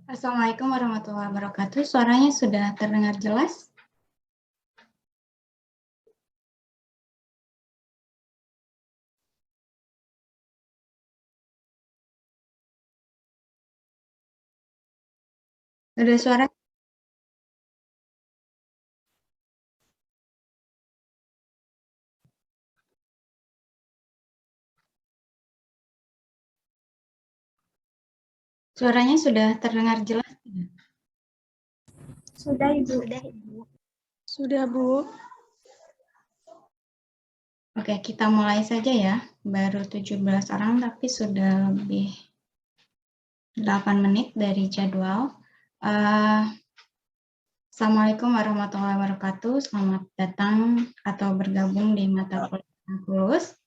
Assalamualaikum warahmatullahi wabarakatuh. Suaranya sudah terdengar jelas? Ada suara? Suaranya sudah terdengar jelas? Sudah, Ibu. Sudah, Bu. Oke, kita mulai saja ya. Baru 17 orang, tapi sudah lebih 8 menit dari jadwal. Assalamualaikum warahmatullahi wabarakatuh. Selamat datang atau bergabung di mata kuliah kalkulus.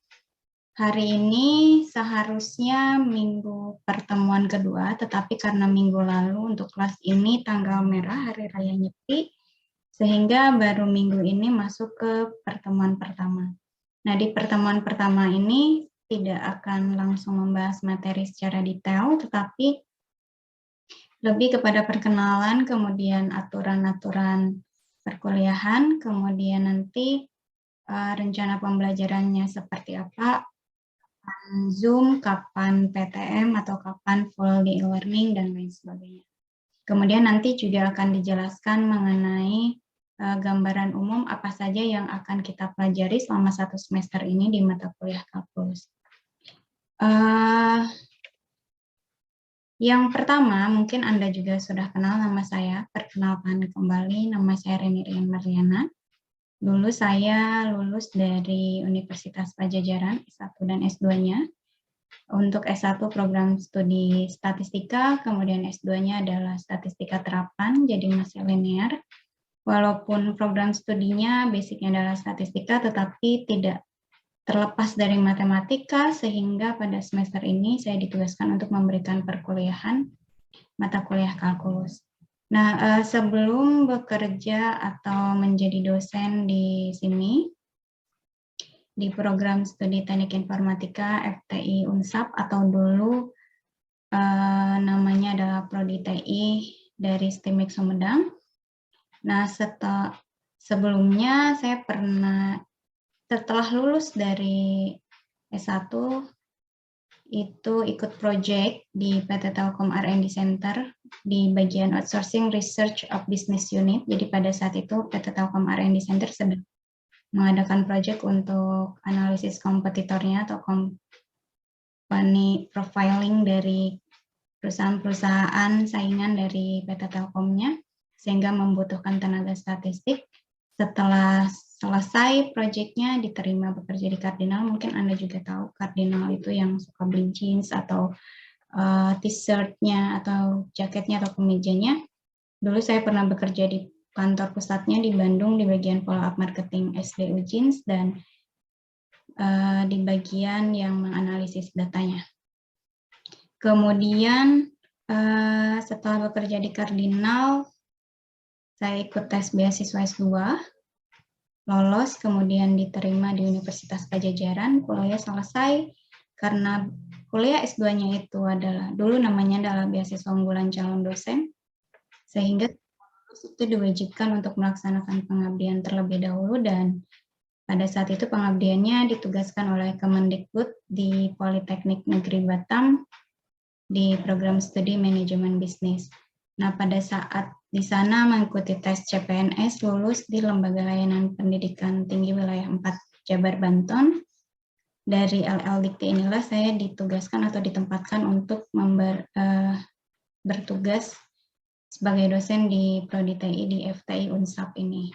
Hari ini seharusnya minggu pertemuan kedua, tetapi karena minggu lalu untuk kelas ini tanggal merah, Hari Raya Nyepi, sehingga baru minggu ini masuk ke pertemuan pertama. Nah, di pertemuan pertama ini tidak akan langsung membahas materi secara detail, tetapi lebih kepada perkenalan, kemudian aturan-aturan perkuliahan, kemudian nanti rencana pembelajarannya seperti apa, kapan Zoom, kapan PTM, atau kapan full e-learning, dan lain sebagainya. Kemudian nanti juga akan dijelaskan mengenai gambaran umum apa saja yang akan kita pelajari selama 1 semester ini di mata kuliah kalkulus. Yang pertama, mungkin Anda juga sudah kenal nama saya. Perkenalkan kembali, nama saya Reni Rian Mariana. Dulu saya lulus dari Universitas Padjadjaran, S1 dan S2-nya. Untuk S1 program studi statistika, kemudian S2-nya adalah statistika terapan, jadi masih linear. Walaupun program studinya basicnya adalah statistika, tetapi tidak terlepas dari matematika, sehingga pada semester ini saya ditugaskan untuk memberikan perkuliahan mata kuliah kalkulus. Nah, sebelum bekerja atau menjadi dosen di sini, di program studi teknik informatika FTI Unsap, atau dulu namanya adalah Prodi TI dari STIMIK Sumedang. Nah, sebelumnya saya setelah lulus dari S1 itu ikut project di PT Telkom R&D Center di bagian outsourcing research of business unit. Jadi pada saat itu PT Telkom R&D Center sedang mengadakan project untuk analisis kompetitornya atau company profiling dari perusahaan-perusahaan saingan dari PT Telkomnya, sehingga membutuhkan tenaga statistik. Setelah selesai proyeknya, diterima bekerja di Cardinal. Mungkin Anda juga tahu Cardinal itu yang suka beli jeans atau t-shirtnya atau jaketnya atau kemejanya. Dulu saya pernah bekerja di kantor pusatnya di Bandung di bagian follow up marketing SDU Jeans dan di bagian yang menganalisis datanya. Kemudian setelah bekerja di Cardinal, saya ikut tes beasiswa S2, lolos, kemudian diterima di Universitas Padjadjaran, kuliah selesai, karena kuliah S2-nya itu adalah, dulu namanya adalah beasiswa unggulan calon dosen, sehingga itu diwajibkan untuk melaksanakan pengabdian terlebih dahulu, dan pada saat itu pengabdiannya ditugaskan oleh Kemendikbud di Politeknik Negeri Batam di program studi manajemen bisnis. Nah, pada saat di sana mengikuti tes CPNS, lulus di Lembaga Layanan Pendidikan Tinggi Wilayah 4 Jabar Banten. Dari LL Dikti inilah saya ditugaskan atau ditempatkan untuk bertugas sebagai dosen di Prodi TI di FTI Unsap ini.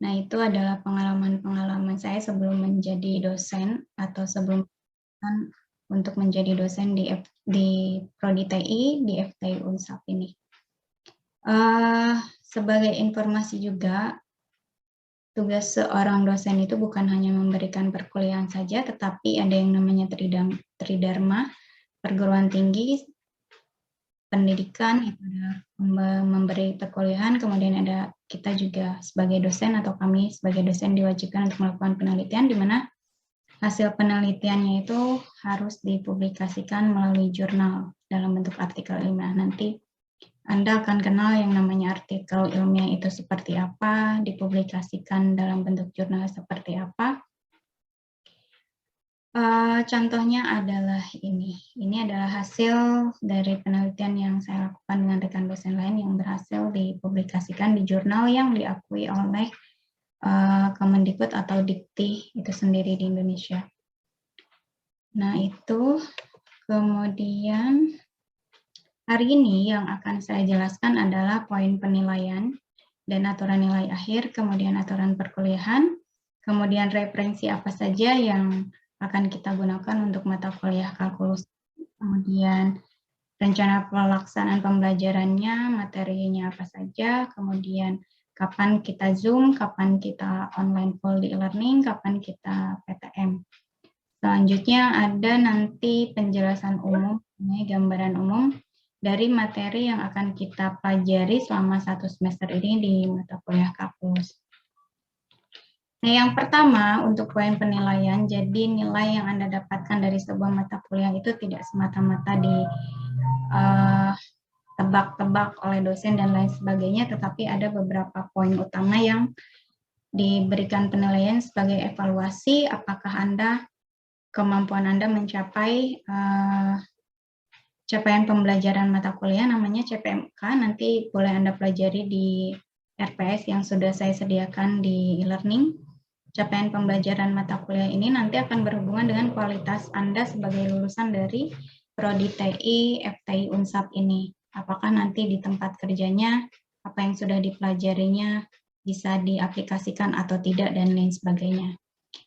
Nah, itu adalah pengalaman-pengalaman saya sebelum menjadi dosen atau sebelum untuk menjadi dosen di Prodi TI di FTI Unsap ini. Sebagai informasi juga, tugas seorang dosen itu bukan hanya memberikan perkuliahan saja, tetapi ada yang namanya Tridharma, perguruan tinggi, pendidikan, itu adalah memberi perkuliahan, kemudian ada kita juga sebagai dosen atau kami sebagai dosen diwajibkan untuk melakukan penelitian, di mana hasil penelitiannya itu harus dipublikasikan melalui jurnal. dalam bentuk artikel ilmiah. Nanti Anda akan kenal yang namanya artikel ilmiah itu seperti apa, dipublikasikan dalam bentuk jurnal seperti apa. Contohnya adalah ini. Ini adalah hasil dari penelitian yang saya lakukan dengan rekan dosen lain yang berhasil dipublikasikan di jurnal yang diakui oleh Kemendikbud atau Dikti itu sendiri di Indonesia. Nah, itu kemudian hari ini yang akan saya jelaskan adalah poin penilaian dan aturan nilai akhir, kemudian aturan perkuliahan, kemudian referensi apa saja yang akan kita gunakan untuk mata kuliah kalkulus, kemudian rencana pelaksanaan pembelajarannya, materinya apa saja, kemudian kapan kita Zoom, kapan kita online full di e-learning, kapan kita PTM. Selanjutnya ada nanti penjelasan umum, gambaran umum dari materi yang akan kita pelajari selama 1 semester ini di mata kuliah kalkulus. Nah, yang pertama untuk poin penilaian, jadi nilai yang Anda dapatkan dari sebuah mata kuliah itu tidak semata-mata tebak-tebak oleh dosen dan lain sebagainya, tetapi ada beberapa poin utama yang diberikan penilaian sebagai evaluasi apakah kemampuan Anda mencapai capaian pembelajaran mata kuliah, namanya CPMK, nanti boleh Anda pelajari di RPS yang sudah saya sediakan di e-learning. Capaian pembelajaran mata kuliah ini nanti akan berhubungan dengan kualitas Anda sebagai lulusan dari Prodi TI, FTI, Unsap ini. Apakah nanti di tempat kerjanya, apa yang sudah dipelajarinya bisa diaplikasikan atau tidak, dan lain sebagainya.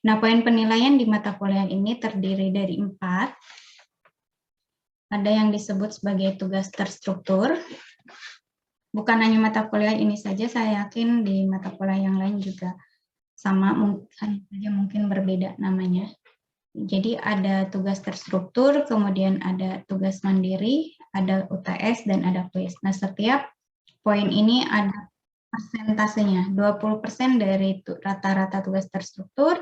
Nah, poin penilaian di mata kuliah ini terdiri dari 4. Ada yang disebut sebagai tugas terstruktur. Bukan hanya mata kuliah ini saja, saya yakin di mata kuliah yang lain juga sama, mungkin berbeda namanya. Jadi ada tugas terstruktur, kemudian ada tugas mandiri, ada UTS, dan ada kuis. Nah, setiap poin ini ada persentasenya, 20% dari rata-rata tugas terstruktur,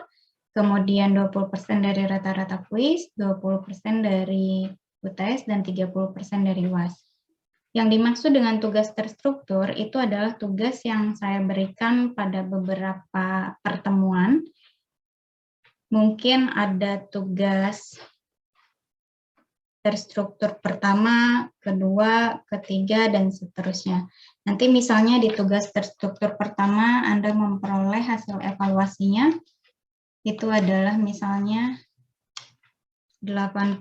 kemudian 20% dari rata-rata kuis, 20% dari UTS, dan 30% dari UAS. Yang dimaksud dengan tugas terstruktur itu adalah tugas yang saya berikan pada beberapa pertemuan. Mungkin ada tugas terstruktur pertama, kedua, ketiga, dan seterusnya. Nanti misalnya di tugas terstruktur pertama Anda memperoleh hasil evaluasinya, itu adalah misalnya 80,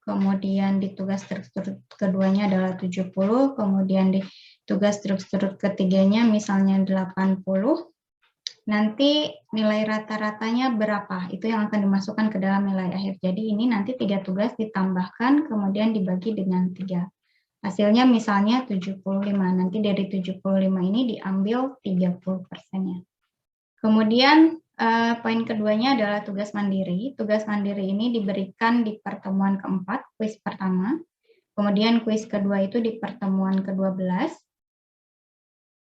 kemudian di tugas struktur keduanya adalah 70, kemudian di tugas struktur ketiganya misalnya 80, nanti nilai rata-ratanya berapa, itu yang akan dimasukkan ke dalam nilai akhir. Jadi ini nanti 3 tugas ditambahkan, kemudian dibagi dengan 3. Hasilnya misalnya 75, nanti dari 75 ini diambil 30%-nya. Kemudian poin keduanya adalah tugas mandiri. Tugas mandiri ini diberikan di pertemuan keempat, kuis pertama. Kemudian kuis kedua itu di pertemuan ke-12.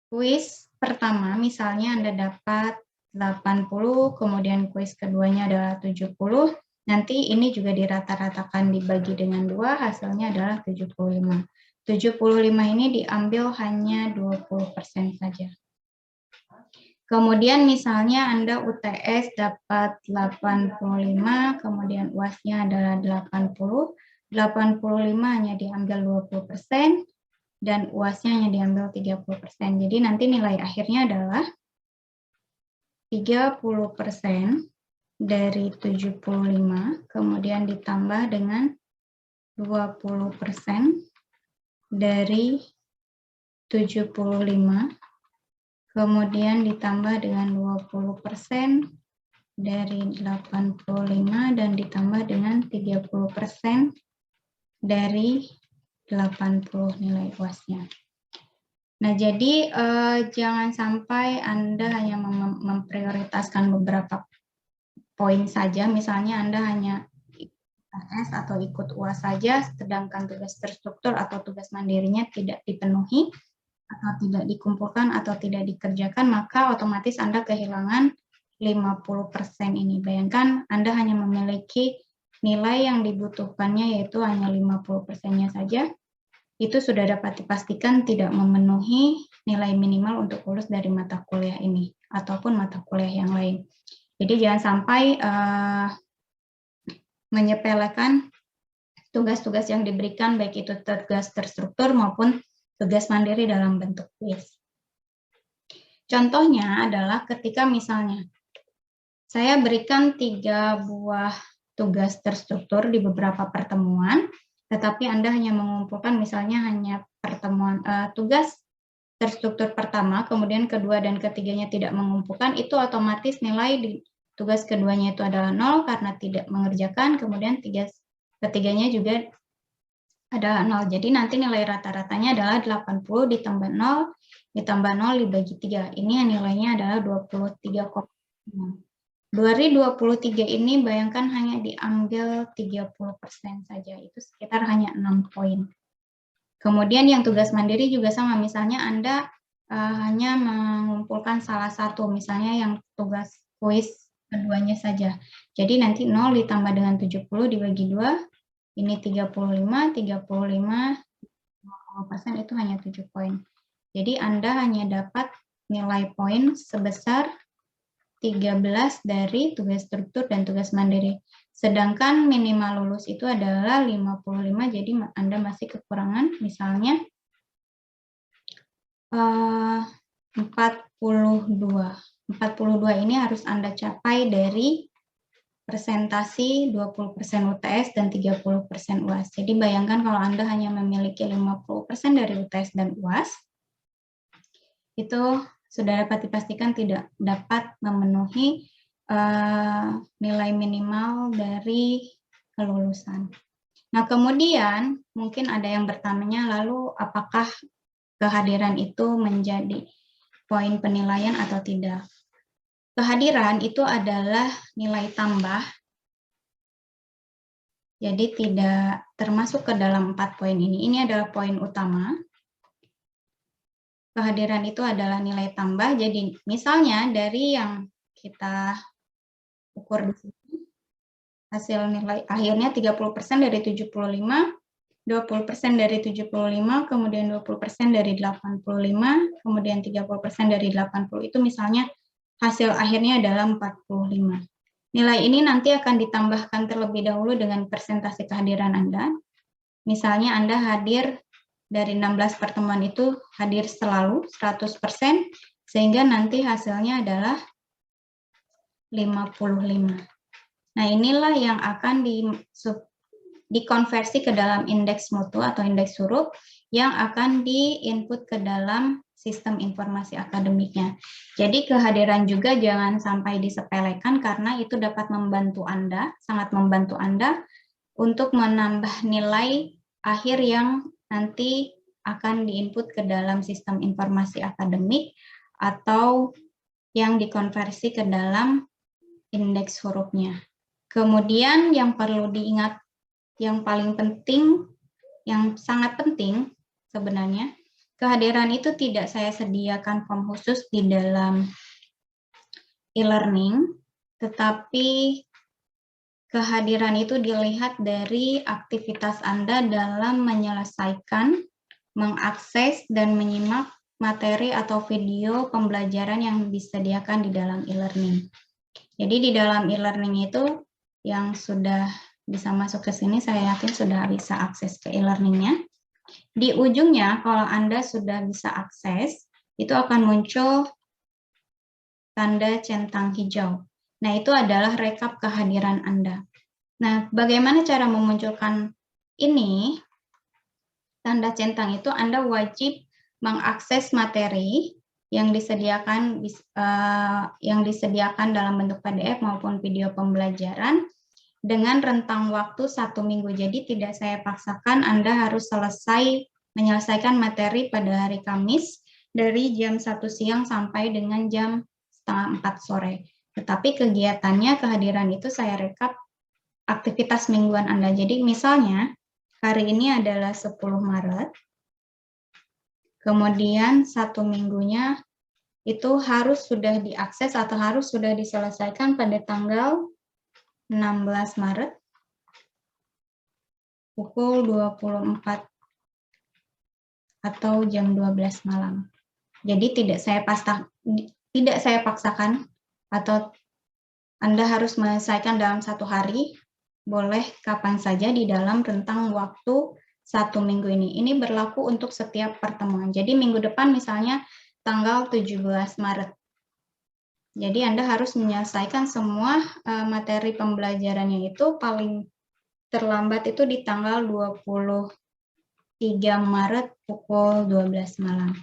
Kuis pertama misalnya Anda dapat 80, kemudian kuis keduanya adalah 70. Nanti ini juga dirata-ratakan dibagi dengan 2, hasilnya adalah 75. 75 ini diambil hanya 20% saja. Kemudian misalnya Anda UTS dapat 85, kemudian UAS-nya adalah 80, 85 hanya diambil 20%, dan UAS-nya hanya diambil 30%. Jadi nanti nilai akhirnya adalah 30% dari 75, kemudian ditambah dengan 20% dari 75, kemudian ditambah dengan 20% dari 85, dan ditambah dengan 30% dari 80 nilai UAS-nya. Nah, jadi jangan sampai Anda hanya memprioritaskan beberapa poin saja, misalnya Anda hanya UTS atau ikut UAS saja, sedangkan tugas terstruktur atau tugas mandirinya tidak dipenuhi, atau tidak dikumpulkan atau tidak dikerjakan, maka otomatis Anda kehilangan 50% ini. Bayangkan Anda hanya memiliki nilai yang dibutuhkannya yaitu hanya 50%-nya saja, itu sudah dapat dipastikan tidak memenuhi nilai minimal untuk lulus dari mata kuliah ini ataupun mata kuliah yang lain. Jadi jangan sampai menyepelekan tugas-tugas yang diberikan, baik itu tugas terstruktur maupun tugas mandiri dalam bentuk kuis. Contohnya adalah ketika misalnya saya berikan 3 buah tugas terstruktur di beberapa pertemuan, tetapi Anda hanya mengumpulkan misalnya hanya pertemuan tugas terstruktur pertama, kemudian kedua dan ketiganya tidak mengumpulkan, itu otomatis nilai di tugas keduanya itu adalah 0 karena tidak mengerjakan, kemudian ketiganya juga adalah 0. Jadi nanti nilai rata-ratanya adalah 80 ditambah 0 ditambah 0 dibagi 3. Ini nilainya adalah 23,6. Dari 23 ini bayangkan hanya diambil 30% saja, itu sekitar hanya 6 poin. Kemudian yang tugas mandiri juga sama, misalnya Anda hanya mengumpulkan salah satu, misalnya yang tugas kuis keduanya saja. Jadi nanti 0 ditambah dengan 70 dibagi 2, ini 35 50% itu hanya 7 poin. Jadi Anda hanya dapat nilai poin sebesar 13 dari tugas struktur dan tugas mandiri. Sedangkan minimal lulus itu adalah 55, jadi Anda masih kekurangan misalnya 42. 42 ini harus Anda capai dari presentasi 20% UTS dan 30% UAS. Jadi bayangkan kalau Anda hanya memiliki 50% dari UTS dan UAS, itu sudah dapat dipastikan tidak dapat memenuhi nilai minimal dari kelulusan. Nah, kemudian mungkin ada yang bertanya, lalu apakah kehadiran itu menjadi poin penilaian atau tidak? Kehadiran itu adalah nilai tambah, jadi tidak termasuk ke dalam 4 poin ini. Ini adalah poin utama. Kehadiran itu adalah nilai tambah, jadi misalnya dari yang kita ukur di sini, hasil nilai akhirnya 30% dari 75, 20% dari 75, kemudian 20% dari 85, kemudian 30% dari 80, itu misalnya hasil akhirnya adalah 45. Nilai ini nanti akan ditambahkan terlebih dahulu dengan persentase kehadiran Anda. Misalnya Anda hadir dari 16 pertemuan itu hadir selalu 100%, sehingga nanti hasilnya adalah 55. Nah, inilah yang akan dikonversi ke dalam indeks mutu atau indeks huruf yang akan di-input ke dalam sistem informasi akademiknya. Jadi kehadiran juga jangan sampai disepelekan karena itu dapat membantu Anda, sangat membantu Anda untuk menambah nilai akhir yang nanti akan diinput ke dalam sistem informasi akademik atau yang dikonversi ke dalam indeks hurufnya. Kemudian yang perlu diingat, yang paling penting, yang sangat penting sebenarnya, kehadiran itu tidak saya sediakan form khusus di dalam e-learning, tetapi kehadiran itu dilihat dari aktivitas Anda dalam menyelesaikan, mengakses, dan menyimak materi atau video pembelajaran yang disediakan di dalam e-learning. Jadi di dalam e-learning itu yang sudah bisa masuk ke sini, saya yakin sudah bisa akses ke e-learningnya. Di ujungnya, kalau Anda sudah bisa akses, itu akan muncul tanda centang hijau. Nah, itu adalah rekap kehadiran Anda. Nah, bagaimana cara memunculkan ini? Tanda centang itu Anda wajib mengakses materi yang disediakan dalam bentuk PDF maupun video pembelajaran dengan rentang waktu 1 minggu. Jadi tidak saya paksakan Anda harus menyelesaikan materi pada hari Kamis dari jam 1 siang sampai dengan jam 3:30 sore. Tetapi kegiatannya, kehadiran itu saya rekap aktivitas mingguan Anda. Jadi misalnya hari ini adalah 10 Maret, kemudian 1 minggunya itu harus sudah diakses atau harus sudah diselesaikan pada tanggal 16 Maret, pukul 24 atau jam 12 malam. Jadi tidak saya paksakan atau Anda harus menyelesaikan dalam 1 hari, boleh kapan saja di dalam rentang waktu 1 minggu ini. Ini berlaku untuk setiap pertemuan. Jadi minggu depan misalnya tanggal 17 Maret. Jadi Anda harus menyelesaikan semua materi pembelajarannya itu paling terlambat itu di tanggal 23 Maret pukul 12 malam.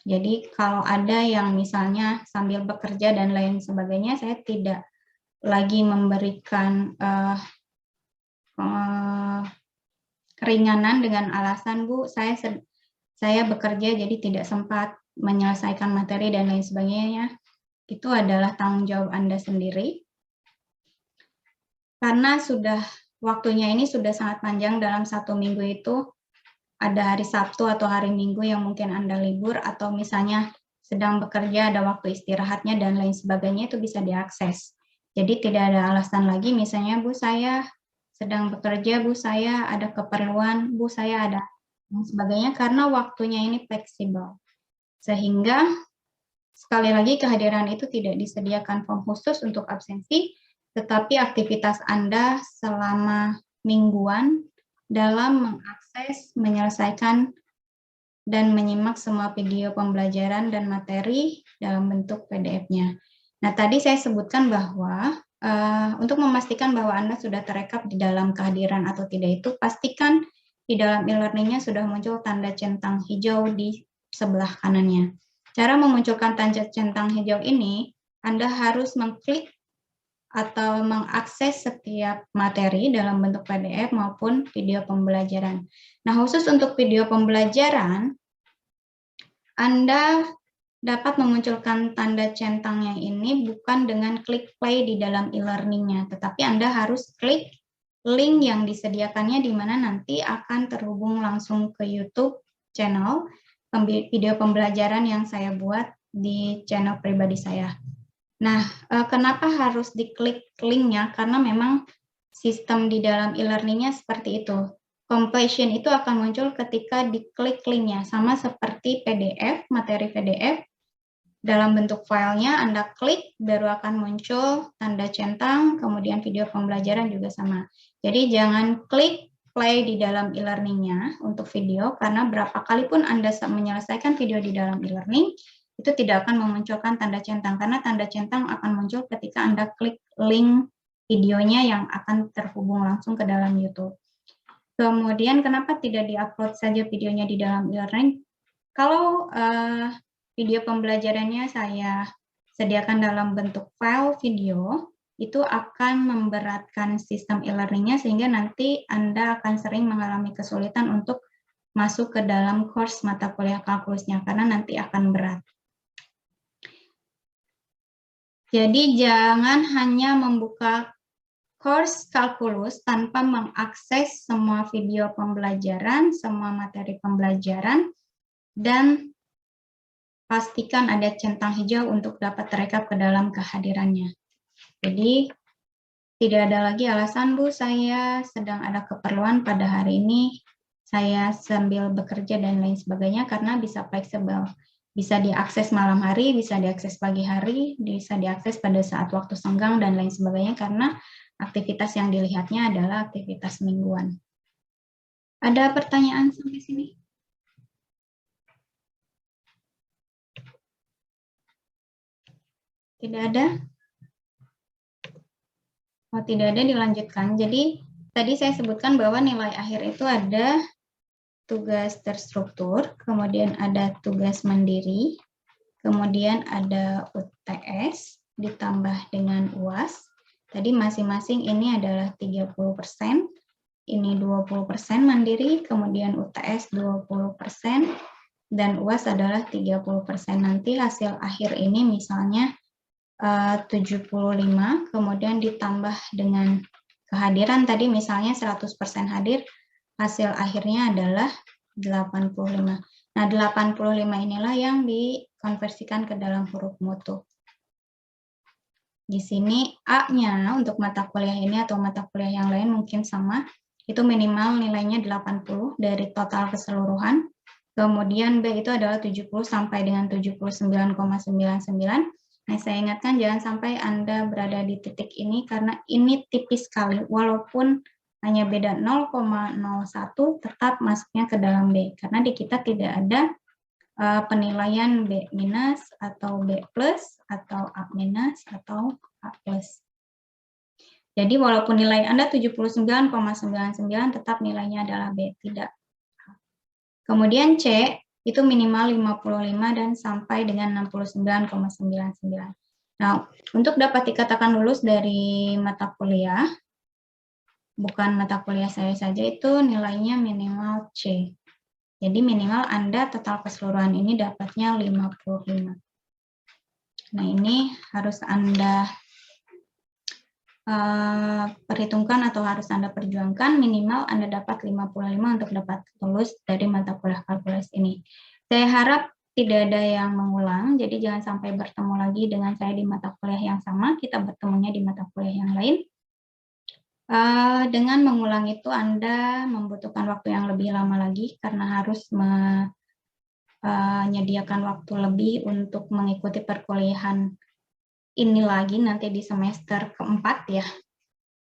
Jadi kalau ada yang misalnya sambil bekerja dan lain sebagainya, saya tidak lagi memberikan keringanan dengan alasan, Bu, saya bekerja jadi tidak sempat menyelesaikan materi dan lain sebagainya. Itu adalah tanggung jawab Anda sendiri. Karena waktunya ini sudah sangat panjang, dalam 1 minggu itu ada hari Sabtu atau hari Minggu yang mungkin Anda libur, atau misalnya sedang bekerja, ada waktu istirahatnya dan lain sebagainya, itu bisa diakses. Jadi tidak ada alasan lagi, misalnya, Bu, saya sedang bekerja, Bu, saya ada keperluan, Bu, saya ada dan sebagainya, karena waktunya ini fleksibel. Sehingga sekali lagi kehadiran itu tidak disediakan form khusus untuk absensi, tetapi aktivitas Anda selama mingguan dalam mengakses, menyelesaikan, dan menyimak semua video pembelajaran dan materi dalam bentuk PDF-nya. Nah, tadi saya sebutkan bahwa untuk memastikan bahwa Anda sudah terekap di dalam kehadiran atau tidak itu, pastikan di dalam e-learning-nya sudah muncul tanda centang hijau di sebelah kanannya. Cara memunculkan tanda centang hijau ini, Anda harus mengklik atau mengakses setiap materi dalam bentuk PDF maupun video pembelajaran. Nah, khusus untuk video pembelajaran, Anda dapat memunculkan tanda centangnya ini bukan dengan klik play di dalam e-learning-nya, tetapi Anda harus klik link yang disediakannya, di mana nanti akan terhubung langsung ke YouTube channel video pembelajaran yang saya buat di channel pribadi saya. Nah, kenapa harus diklik link-nya? Karena memang sistem di dalam e-learning-nya seperti itu. Completion itu akan muncul ketika diklik link-nya, sama seperti PDF, materi PDF. Dalam bentuk filenya, Anda klik, baru akan muncul tanda centang, kemudian video pembelajaran juga sama. Jadi jangan klik play di dalam e-learning-nya untuk video, karena berapa kali pun Anda menyelesaikan video di dalam e-learning, itu tidak akan memunculkan tanda centang, karena tanda centang akan muncul ketika Anda klik link videonya yang akan terhubung langsung ke dalam YouTube. Kemudian kenapa tidak diupload saja videonya di dalam e-learning? Kalau video pembelajarannya saya sediakan dalam bentuk file video, itu akan memberatkan sistem e-learning-nya, sehingga nanti Anda akan sering mengalami kesulitan untuk masuk ke dalam course mata kuliah kalkulusnya, karena nanti akan berat. Jadi jangan hanya membuka course kalkulus tanpa mengakses semua video pembelajaran, semua materi pembelajaran, dan pastikan ada centang hijau untuk dapat terekap ke dalam kehadirannya. Jadi tidak ada lagi alasan, Bu, saya sedang ada keperluan pada hari ini, saya sambil bekerja dan lain sebagainya, karena bisa fleksibel. Bisa diakses malam hari, bisa diakses pagi hari, bisa diakses pada saat waktu senggang, dan lain sebagainya, karena aktivitas yang dilihatnya adalah aktivitas mingguan. Ada pertanyaan sampai sini? Tidak ada? Oh, tidak ada, dilanjutkan. Jadi, tadi saya sebutkan bahwa nilai akhir itu ada tugas terstruktur, kemudian ada tugas mandiri, kemudian ada UTS, ditambah dengan UAS. Tadi masing-masing ini adalah 30%, ini 20% mandiri, kemudian UTS 20%, dan UAS adalah 30%. Nanti hasil akhir ini misalnya 75, kemudian ditambah dengan kehadiran tadi misalnya 100% hadir, hasil akhirnya adalah 85. Nah, 85 inilah yang dikonversikan ke dalam huruf mutu. Di sini A-nya untuk mata kuliah ini atau mata kuliah yang lain mungkin sama, itu minimal nilainya 80 dari total keseluruhan. Kemudian B itu adalah 70 sampai dengan 79,99. Nah, saya ingatkan jangan sampai Anda berada di titik ini karena ini tipis sekali. Walaupun hanya beda 0,01 tetap masuknya ke dalam B. Karena di kita tidak ada penilaian B minus atau B plus atau A minus atau A plus. Jadi walaupun nilai Anda 79,99 tetap nilainya adalah B, tidak. Kemudian C itu minimal 55 dan sampai dengan 69,99. Nah, untuk dapat dikatakan lulus dari mata kuliah, bukan mata kuliah saya saja, itu nilainya minimal C. Jadi minimal Anda total keseluruhan ini dapatnya 55. Nah, ini harus Anda perhitungkan atau harus Anda perjuangkan minimal Anda dapat 55 untuk dapat lulus dari mata kuliah kalkulus ini. Saya harap tidak ada yang mengulang, jadi jangan sampai bertemu lagi dengan saya di mata kuliah yang sama, kita bertemunya di mata kuliah yang lain. Dengan mengulang itu Anda membutuhkan waktu yang lebih lama lagi karena harus menyediakan waktu lebih untuk mengikuti perkuliahan ini lagi nanti di semester keempat ya.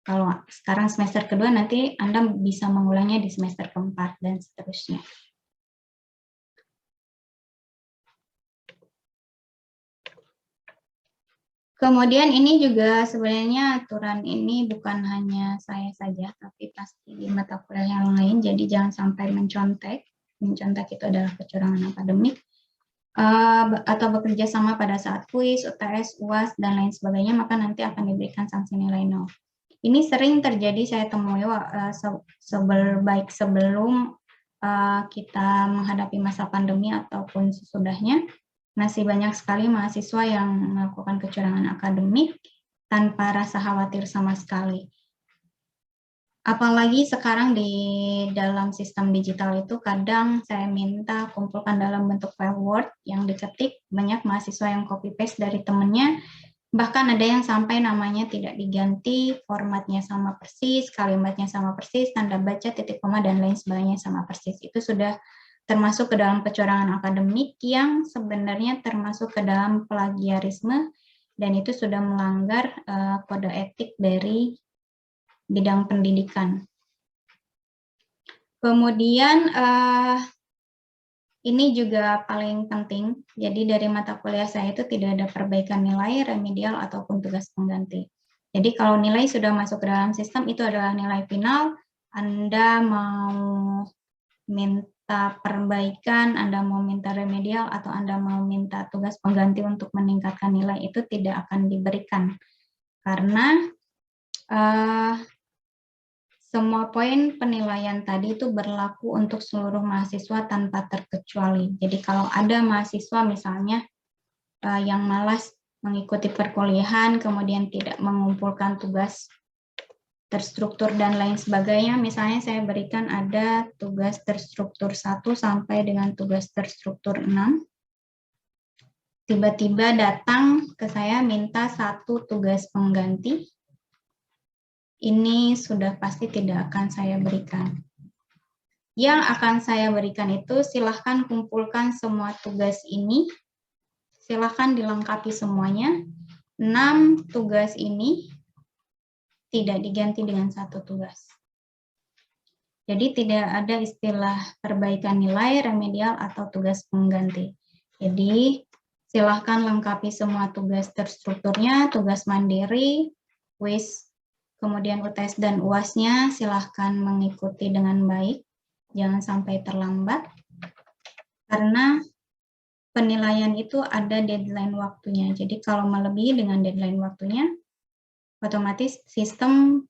Kalau sekarang semester kedua nanti Anda bisa mengulangnya di semester keempat dan seterusnya. Kemudian ini juga sebenarnya aturan ini bukan hanya saya saja, tapi pasti di mata kuliah yang lain, jadi jangan sampai mencontek. Mencontek itu adalah kecurangan akademik. Atau bekerja sama pada saat kuis, UTS, UAS, dan lain sebagainya, maka nanti akan diberikan sanksi nilai 0. Ini sering terjadi saya temui baik sebelum kita menghadapi masa pandemi ataupun sesudahnya, masih banyak sekali mahasiswa yang melakukan kecurangan akademik tanpa rasa khawatir sama sekali. Apalagi sekarang di dalam sistem digital itu kadang saya minta kumpulkan dalam bentuk file Word yang diketik, banyak mahasiswa yang copy paste dari temannya, bahkan ada yang sampai namanya tidak diganti, formatnya sama persis, kalimatnya sama persis, tanda baca, titik koma, dan lain sebagainya sama persis. Itu sudah termasuk ke dalam kecurangan akademik yang sebenarnya termasuk ke dalam plagiarisme, dan itu sudah melanggar kode etik dari bidang pendidikan. Kemudian ini juga paling penting, jadi dari mata kuliah saya itu tidak ada perbaikan nilai, remedial, ataupun tugas pengganti. Jadi kalau nilai sudah masuk ke dalam sistem, itu adalah nilai final, Anda mau minta perbaikan, Anda mau minta remedial, atau Anda mau minta tugas pengganti untuk meningkatkan nilai, itu tidak akan diberikan. Karena semua poin penilaian tadi itu berlaku untuk seluruh mahasiswa tanpa terkecuali. Jadi kalau ada mahasiswa misalnya yang malas mengikuti perkuliahan, kemudian tidak mengumpulkan tugas terstruktur dan lain sebagainya, misalnya saya berikan ada tugas terstruktur 1 sampai dengan tugas terstruktur 6. Tiba-tiba datang ke saya minta 1 tugas pengganti, ini sudah pasti tidak akan saya berikan. Yang akan saya berikan itu silahkan kumpulkan semua tugas ini, silahkan dilengkapi semuanya. 6 tugas ini tidak diganti dengan 1 tugas. Jadi tidak ada istilah perbaikan nilai, remedial, atau tugas pengganti. Jadi silahkan lengkapi semua tugas terstrukturnya, tugas mandiri, kuis, kemudian UTS dan UAS-nya silahkan mengikuti dengan baik, jangan sampai terlambat, karena penilaian itu ada deadline waktunya. Jadi kalau melebihi dengan deadline waktunya, otomatis sistem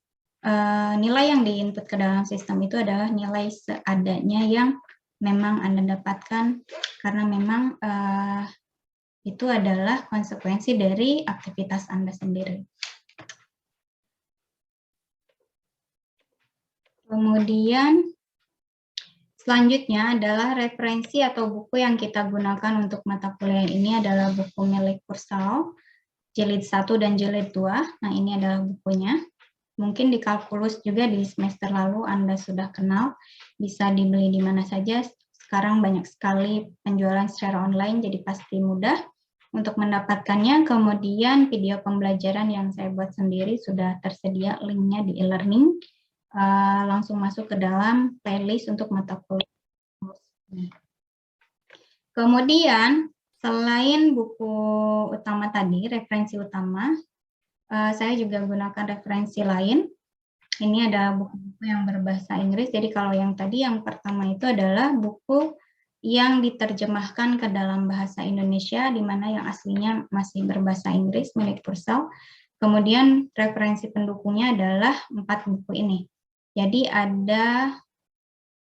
nilai yang diinput ke dalam sistem itu adalah nilai seadanya yang memang Anda dapatkan, karena memang itu adalah konsekuensi dari aktivitas Anda sendiri. Kemudian selanjutnya adalah referensi atau buku yang kita gunakan untuk mata kuliah ini adalah buku milik Kursal, jilid 1 dan jilid 2. Nah, ini adalah bukunya. Mungkin di kalkulus juga di semester lalu Anda sudah kenal, bisa dibeli di mana saja. Sekarang banyak sekali penjualan secara online, jadi pasti mudah untuk mendapatkannya. Kemudian video pembelajaran yang saya buat sendiri sudah tersedia linknya di e-learning. Langsung masuk ke dalam playlist untuk mata kuliah. Kemudian selain buku utama tadi, referensi utama, saya juga gunakan referensi lain. Ini ada buku-buku yang berbahasa Inggris. Jadi kalau yang tadi yang pertama itu adalah buku yang diterjemahkan ke dalam bahasa Indonesia, di mana yang aslinya masih berbahasa Inggris milik Purcell. Kemudian referensi pendukungnya adalah 4 buku ini. Jadi ada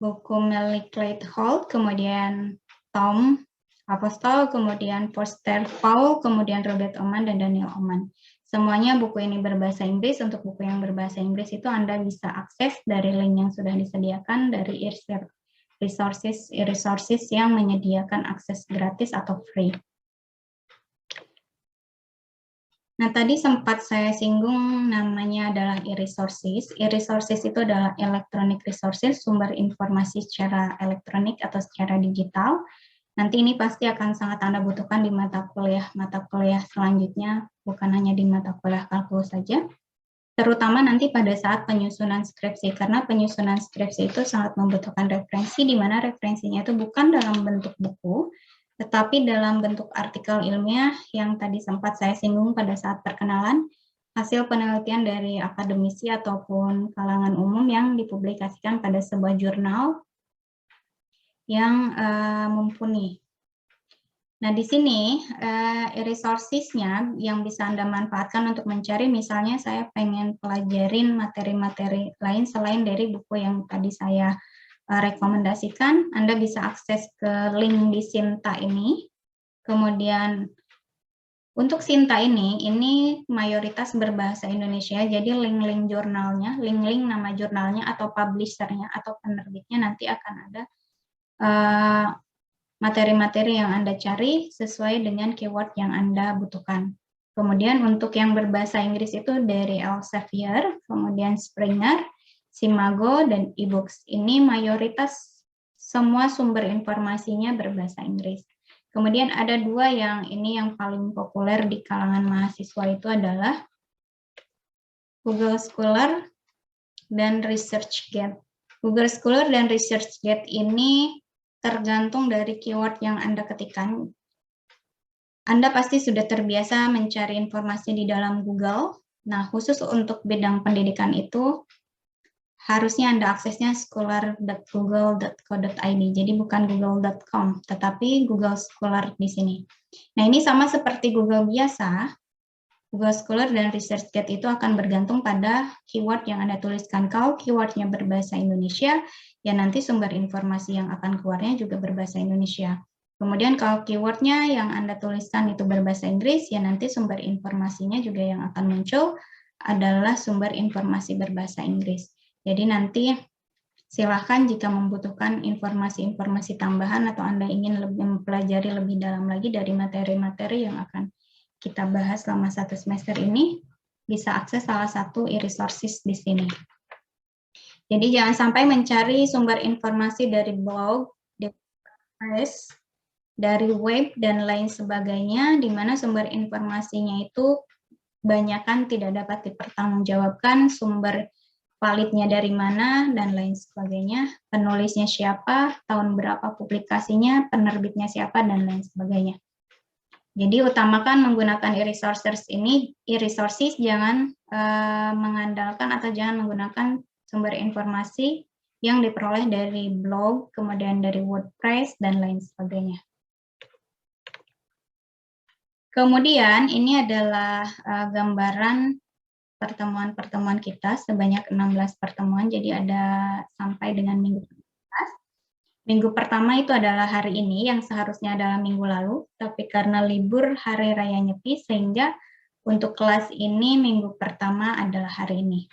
buku Melly Clayton Holt, kemudian Tom Apostol, kemudian Foster Paul, kemudian Robert Oman, dan Daniel Oman. Semuanya buku ini berbahasa Inggris. Untuk buku yang berbahasa Inggris itu Anda bisa akses dari link yang sudah disediakan dari resources yang menyediakan akses gratis atau free. Nah, tadi sempat saya singgung namanya adalah e-resources. E-resources itu adalah electronic resources, sumber informasi secara elektronik atau secara digital. Nanti ini pasti akan sangat Anda butuhkan di mata kuliah selanjutnya, bukan hanya di mata kuliah kalkulus saja. Terutama nanti pada saat penyusunan skripsi, karena penyusunan skripsi itu sangat membutuhkan referensi, di mana referensinya itu bukan dalam bentuk buku, tetapi dalam bentuk artikel ilmiah yang tadi sempat saya singgung pada saat perkenalan, hasil penelitian dari akademisi ataupun kalangan umum yang dipublikasikan pada sebuah jurnal yang mumpuni. Nah, di sini resources-nya yang bisa Anda manfaatkan untuk mencari, misalnya saya pengen pelajarin materi-materi lain selain dari buku yang tadi saya rekomendasikan, Anda bisa akses ke link di Sinta ini. Kemudian untuk Sinta ini mayoritas berbahasa Indonesia, jadi link-link jurnalnya, link-link nama jurnalnya atau publisher-nya atau penerbitnya nanti akan ada materi-materi yang Anda cari sesuai dengan keyword yang Anda butuhkan. Kemudian untuk yang berbahasa Inggris itu dari Elsevier, kemudian Springer, Simago, dan eBooks. Ini mayoritas semua sumber informasinya berbahasa Inggris. Kemudian ada dua yang ini yang paling populer di kalangan mahasiswa itu adalah Google Scholar dan ResearchGate. Google Scholar dan ResearchGate ini tergantung dari keyword yang Anda ketikkan. Anda pasti sudah terbiasa mencari informasi di dalam Google. Nah, khusus untuk bidang pendidikan itu, harusnya Anda aksesnya scholar.google.co.id. Jadi bukan google.com, tetapi Google Scholar di sini. Nah, ini sama seperti Google biasa. Google Scholar dan ResearchGate itu akan bergantung pada keyword yang Anda tuliskan. Kalau keywordnya berbahasa Indonesia, ya nanti sumber informasi yang akan keluarnya juga berbahasa Indonesia. Kemudian kalau keywordnya yang Anda tuliskan itu berbahasa Inggris, ya nanti sumber informasinya juga yang akan muncul adalah sumber informasi berbahasa Inggris. Jadi nanti silahkan jika membutuhkan informasi-informasi tambahan atau Anda ingin mempelajari lebih dalam lagi dari materi-materi yang akan kita bahas selama 1 semester ini, bisa akses salah satu e-resources di sini. Jadi jangan sampai mencari sumber informasi dari blog, dari web, dan lain sebagainya, di mana sumber informasinya itu kebanyakan tidak dapat dipertanggungjawabkan, sumber validnya dari mana, dan lain sebagainya, penulisnya siapa, tahun berapa publikasinya, penerbitnya siapa, dan lain sebagainya. Jadi utamakan menggunakan e-resources ini, e-resources jangan mengandalkan atau jangan menggunakan sumber informasi yang diperoleh dari blog, kemudian dari WordPress, dan lain sebagainya. Kemudian ini adalah gambaran pertemuan-pertemuan kita sebanyak 16 pertemuan, jadi ada sampai dengan minggu 11. Minggu pertama itu adalah hari ini yang seharusnya adalah minggu lalu, tapi karena libur hari raya Nyepi sehingga untuk kelas ini minggu pertama adalah hari ini.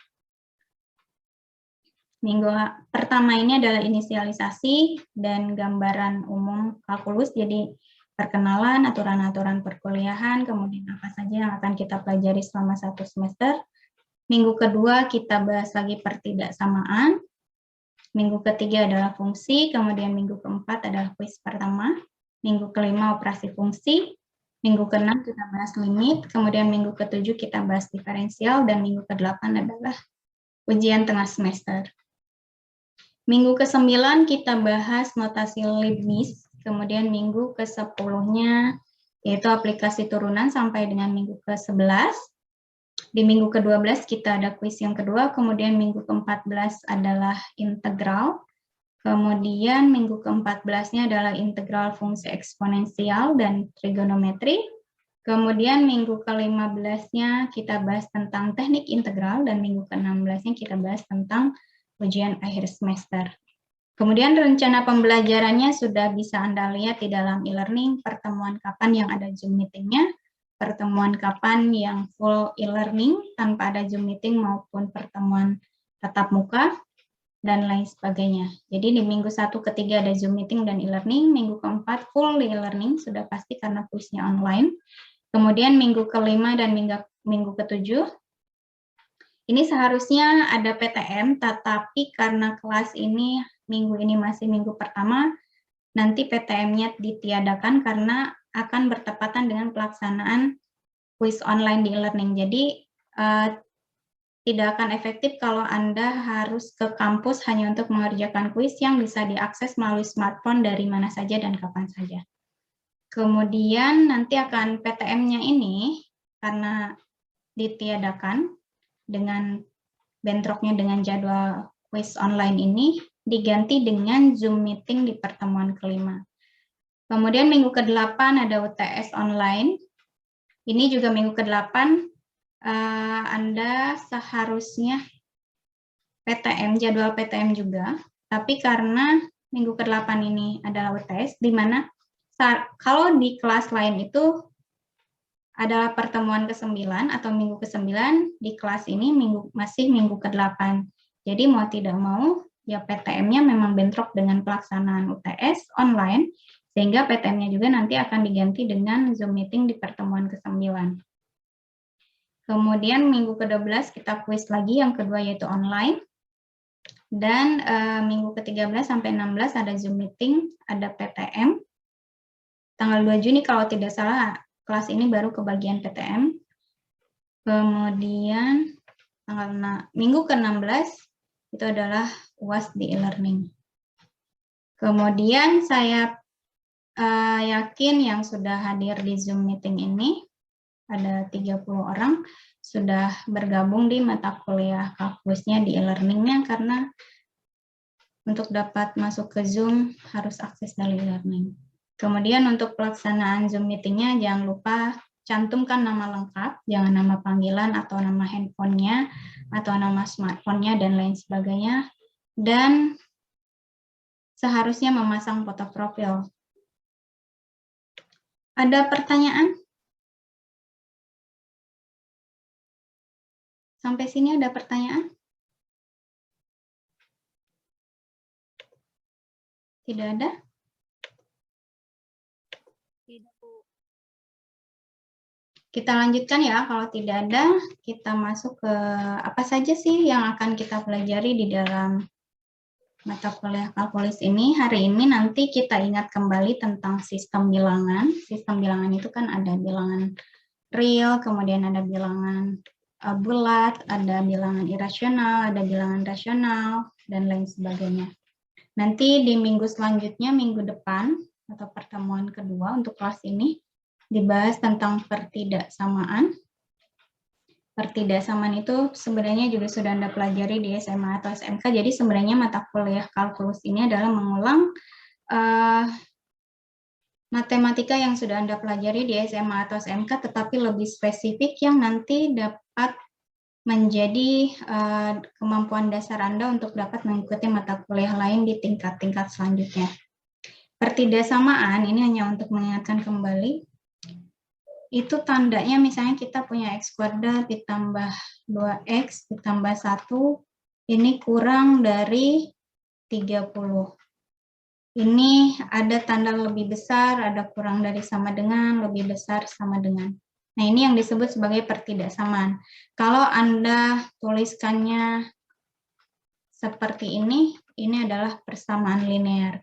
Minggu pertama ini adalah inisialisasi dan gambaran umum kalkulus, jadi perkenalan, aturan-aturan perkuliahan, kemudian apa saja yang akan kita pelajari selama 1 semester. Minggu kedua kita bahas lagi pertidaksamaan. Minggu ketiga adalah fungsi, kemudian minggu keempat adalah kuis pertama. Minggu kelima operasi fungsi. Minggu keenam kita bahas limit, kemudian minggu ketujuh kita bahas diferensial, dan minggu kedelapan adalah ujian tengah semester. Minggu ke-9 kita bahas notasi Leibniz, kemudian minggu ke-10-nya yaitu aplikasi turunan sampai dengan minggu ke-11. Di minggu ke-12 kita ada kuis yang kedua, kemudian minggu ke-14 adalah integral, kemudian minggu ke-14-nya adalah integral fungsi eksponensial dan trigonometri, kemudian minggu ke-15-nya kita bahas tentang teknik integral, dan minggu ke-16-nya kita bahas tentang ujian akhir semester. Kemudian rencana pembelajarannya sudah bisa Anda lihat di dalam e-learning, pertemuan kapan yang ada Zoom meeting-nya, pertemuan kapan yang full e-learning tanpa ada Zoom meeting maupun pertemuan tatap muka, dan lain sebagainya. Jadi di minggu 1 ke 3 ada Zoom meeting dan e-learning, minggu ke-4 full e-learning, sudah pasti karena kuisnya online. Kemudian minggu ke-5 dan minggu ke-7, ini seharusnya ada PTM, tetapi karena kelas ini minggu ini masih minggu pertama, nanti PTM-nya ditiadakan karena akan bertepatan dengan pelaksanaan kuis online di e-learning. Jadi tidak akan efektif kalau Anda harus ke kampus hanya untuk mengerjakan kuis yang bisa diakses melalui smartphone dari mana saja dan kapan saja. Kemudian nanti akan PTM-nya ini, karena ditiadakan dengan bentroknya dengan jadwal kuis online ini, diganti dengan Zoom meeting di pertemuan kelima. Kemudian minggu ke-8 ada UTS online. Ini juga minggu ke-8, Anda seharusnya PTM, jadwal PTM juga, tapi karena minggu ke-8 ini adalah UTS, di mana kalau di kelas lain itu adalah pertemuan ke-9 atau minggu ke-9, di kelas ini masih minggu ke-8. Jadi mau tidak mau, ya PTM-nya memang bentrok dengan pelaksanaan UTS online, sehingga PTM-nya juga nanti akan diganti dengan Zoom meeting di pertemuan ke-9. Kemudian minggu ke-12 kita kuis lagi, yang kedua yaitu online. Dan minggu ke-13 sampai 16 ada Zoom meeting, ada PTM. Tanggal 2 Juni kalau tidak salah, kelas ini baru kebagian PTM. Kemudian minggu ke-16 itu adalah UAS di e-learning. Kemudian saya yakin yang sudah hadir di Zoom meeting ini, ada 30 orang, sudah bergabung di mata kuliah kalkulusnya di e-learning-nya, karena untuk dapat masuk ke Zoom harus akses dari e-learning. Kemudian untuk pelaksanaan Zoom meeting-nya jangan lupa cantumkan nama lengkap, jangan nama panggilan atau nama handphonenya atau nama smartphone-nya dan lain sebagainya. Dan seharusnya memasang foto profil. Ada pertanyaan? Sampai sini ada pertanyaan? Tidak ada? Kita lanjutkan ya, kalau tidak ada, kita masuk ke apa saja sih yang akan kita pelajari di dalam mata kuliah kalkulus ini. Hari ini nanti kita ingat kembali tentang sistem bilangan. Sistem bilangan itu kan ada bilangan real, kemudian ada bilangan bulat, ada bilangan irasional, ada bilangan rasional, dan lain sebagainya. Nanti di minggu selanjutnya, minggu depan, atau pertemuan kedua untuk kelas ini, dibahas tentang pertidaksamaan. Pertidaksamaan itu sebenarnya juga sudah Anda pelajari di SMA atau SMK, jadi sebenarnya mata kuliah kalkulus ini adalah mengulang matematika yang sudah Anda pelajari di SMA atau SMK, tetapi lebih spesifik yang nanti dapat menjadi kemampuan dasar Anda untuk dapat mengikuti mata kuliah lain di tingkat-tingkat selanjutnya. Pertidaksamaan ini hanya untuk mengingatkan kembali, itu tandanya misalnya kita punya X kuadrat ditambah 2X ditambah 1, ini kurang dari 30. Ini ada tanda lebih besar, ada kurang dari sama dengan, lebih besar sama dengan. Nah, ini yang disebut sebagai pertidaksamaan. Kalau Anda tuliskannya seperti ini adalah persamaan linear.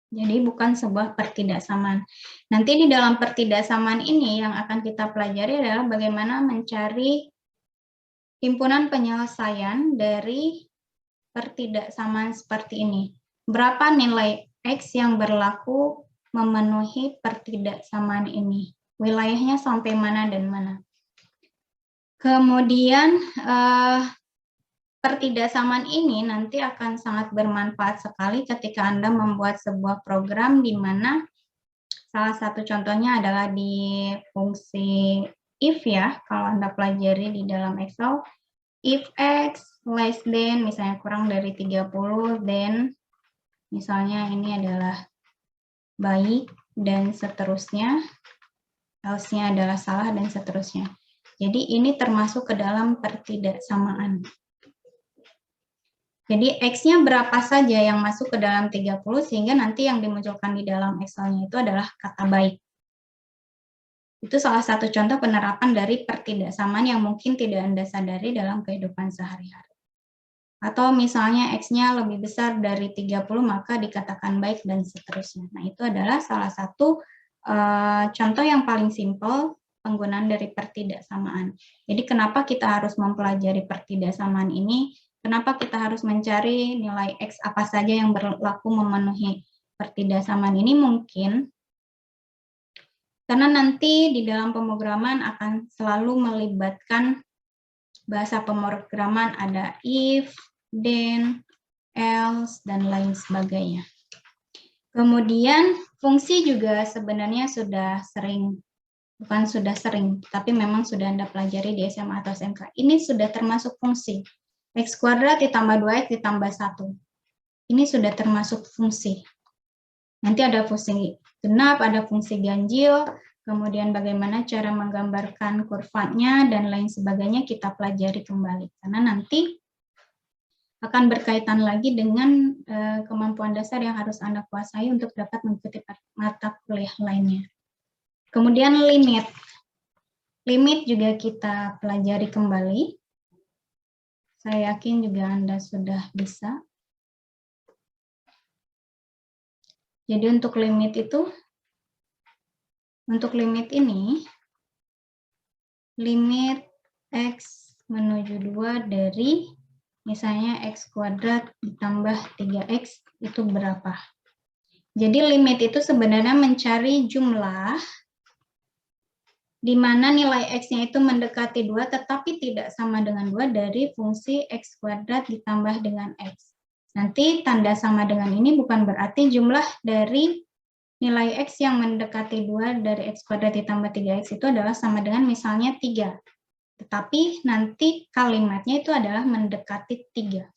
Jadi bukan sebuah pertidaksamaan. Nanti di dalam pertidaksamaan ini yang akan kita pelajari adalah bagaimana mencari himpunan penyelesaian dari pertidaksamaan seperti ini. Berapa nilai X yang berlaku memenuhi pertidaksamaan ini? Wilayahnya sampai mana dan mana? Kemudian pertidaksamaan ini nanti akan sangat bermanfaat sekali ketika Anda membuat sebuah program di mana salah satu contohnya adalah di fungsi if ya, kalau Anda pelajari di dalam Excel, if X less than, misalnya kurang dari 30, then misalnya ini adalah baik, dan seterusnya, else-nya adalah salah, dan seterusnya. Jadi ini termasuk ke dalam pertidaksamaan. Jadi X-nya berapa saja yang masuk ke dalam 30, sehingga nanti yang dimunculkan di dalam Excel-nya itu adalah kata baik. Itu salah satu contoh penerapan dari pertidaksamaan yang mungkin tidak Anda sadari dalam kehidupan sehari-hari. Atau misalnya X-nya lebih besar dari 30, maka dikatakan baik, dan seterusnya. Nah, itu adalah salah satu contoh yang paling simpel penggunaan dari pertidaksamaan. Jadi kenapa kita harus mempelajari pertidaksamaan ini? Kenapa kita harus mencari nilai X apa saja yang berlaku memenuhi pertidaksamaan ini? Mungkin karena nanti di dalam pemrograman akan selalu melibatkan bahasa pemrograman, ada if, then, else, dan lain sebagainya. Kemudian fungsi juga sebenarnya sudah sering, bukan sudah sering, tapi memang sudah Anda pelajari di SMA atau SMK. Ini sudah termasuk fungsi. X kuadrat ditambah 2X ditambah 1. Ini sudah termasuk fungsi. Nanti ada fungsi genap, ada fungsi ganjil, kemudian bagaimana cara menggambarkan kurvanya, dan lain sebagainya kita pelajari kembali. Karena nanti akan berkaitan lagi dengan kemampuan dasar yang harus Anda kuasai untuk dapat mengikuti mata kuliah lainnya. Kemudian limit. Limit juga kita pelajari kembali. Saya yakin juga Anda sudah bisa. Jadi untuk limit ini, limit X menuju 2 dari misalnya X kuadrat ditambah 3X itu berapa? Jadi limit itu sebenarnya mencari jumlah di mana nilai X-nya itu mendekati 2 tetapi tidak sama dengan 2 dari fungsi X kuadrat ditambah dengan X. Nanti tanda sama dengan ini bukan berarti jumlah dari nilai X yang mendekati 2 dari X kuadrat ditambah 3X itu adalah sama dengan misalnya 3. Tetapi nanti kalimatnya itu adalah mendekati 3.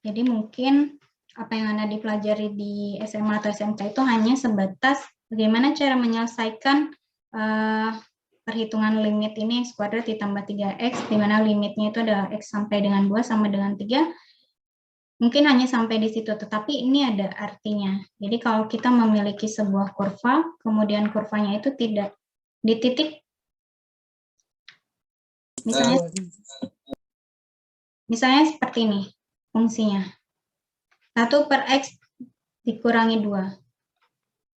Jadi mungkin apa yang Anda dipelajari di SMA atau SMK itu hanya sebatas bagaimana cara menyelesaikan perhitungan limit ini X kuadrat ditambah 3X, di mana limitnya itu adalah X sampai dengan 2 sama dengan 3. Mungkin hanya sampai di situ, tetapi ini ada artinya. Jadi kalau kita memiliki sebuah kurva, kemudian kurvanya itu tidak di titik, misalnya seperti ini fungsinya. 1/X dikurangi 2.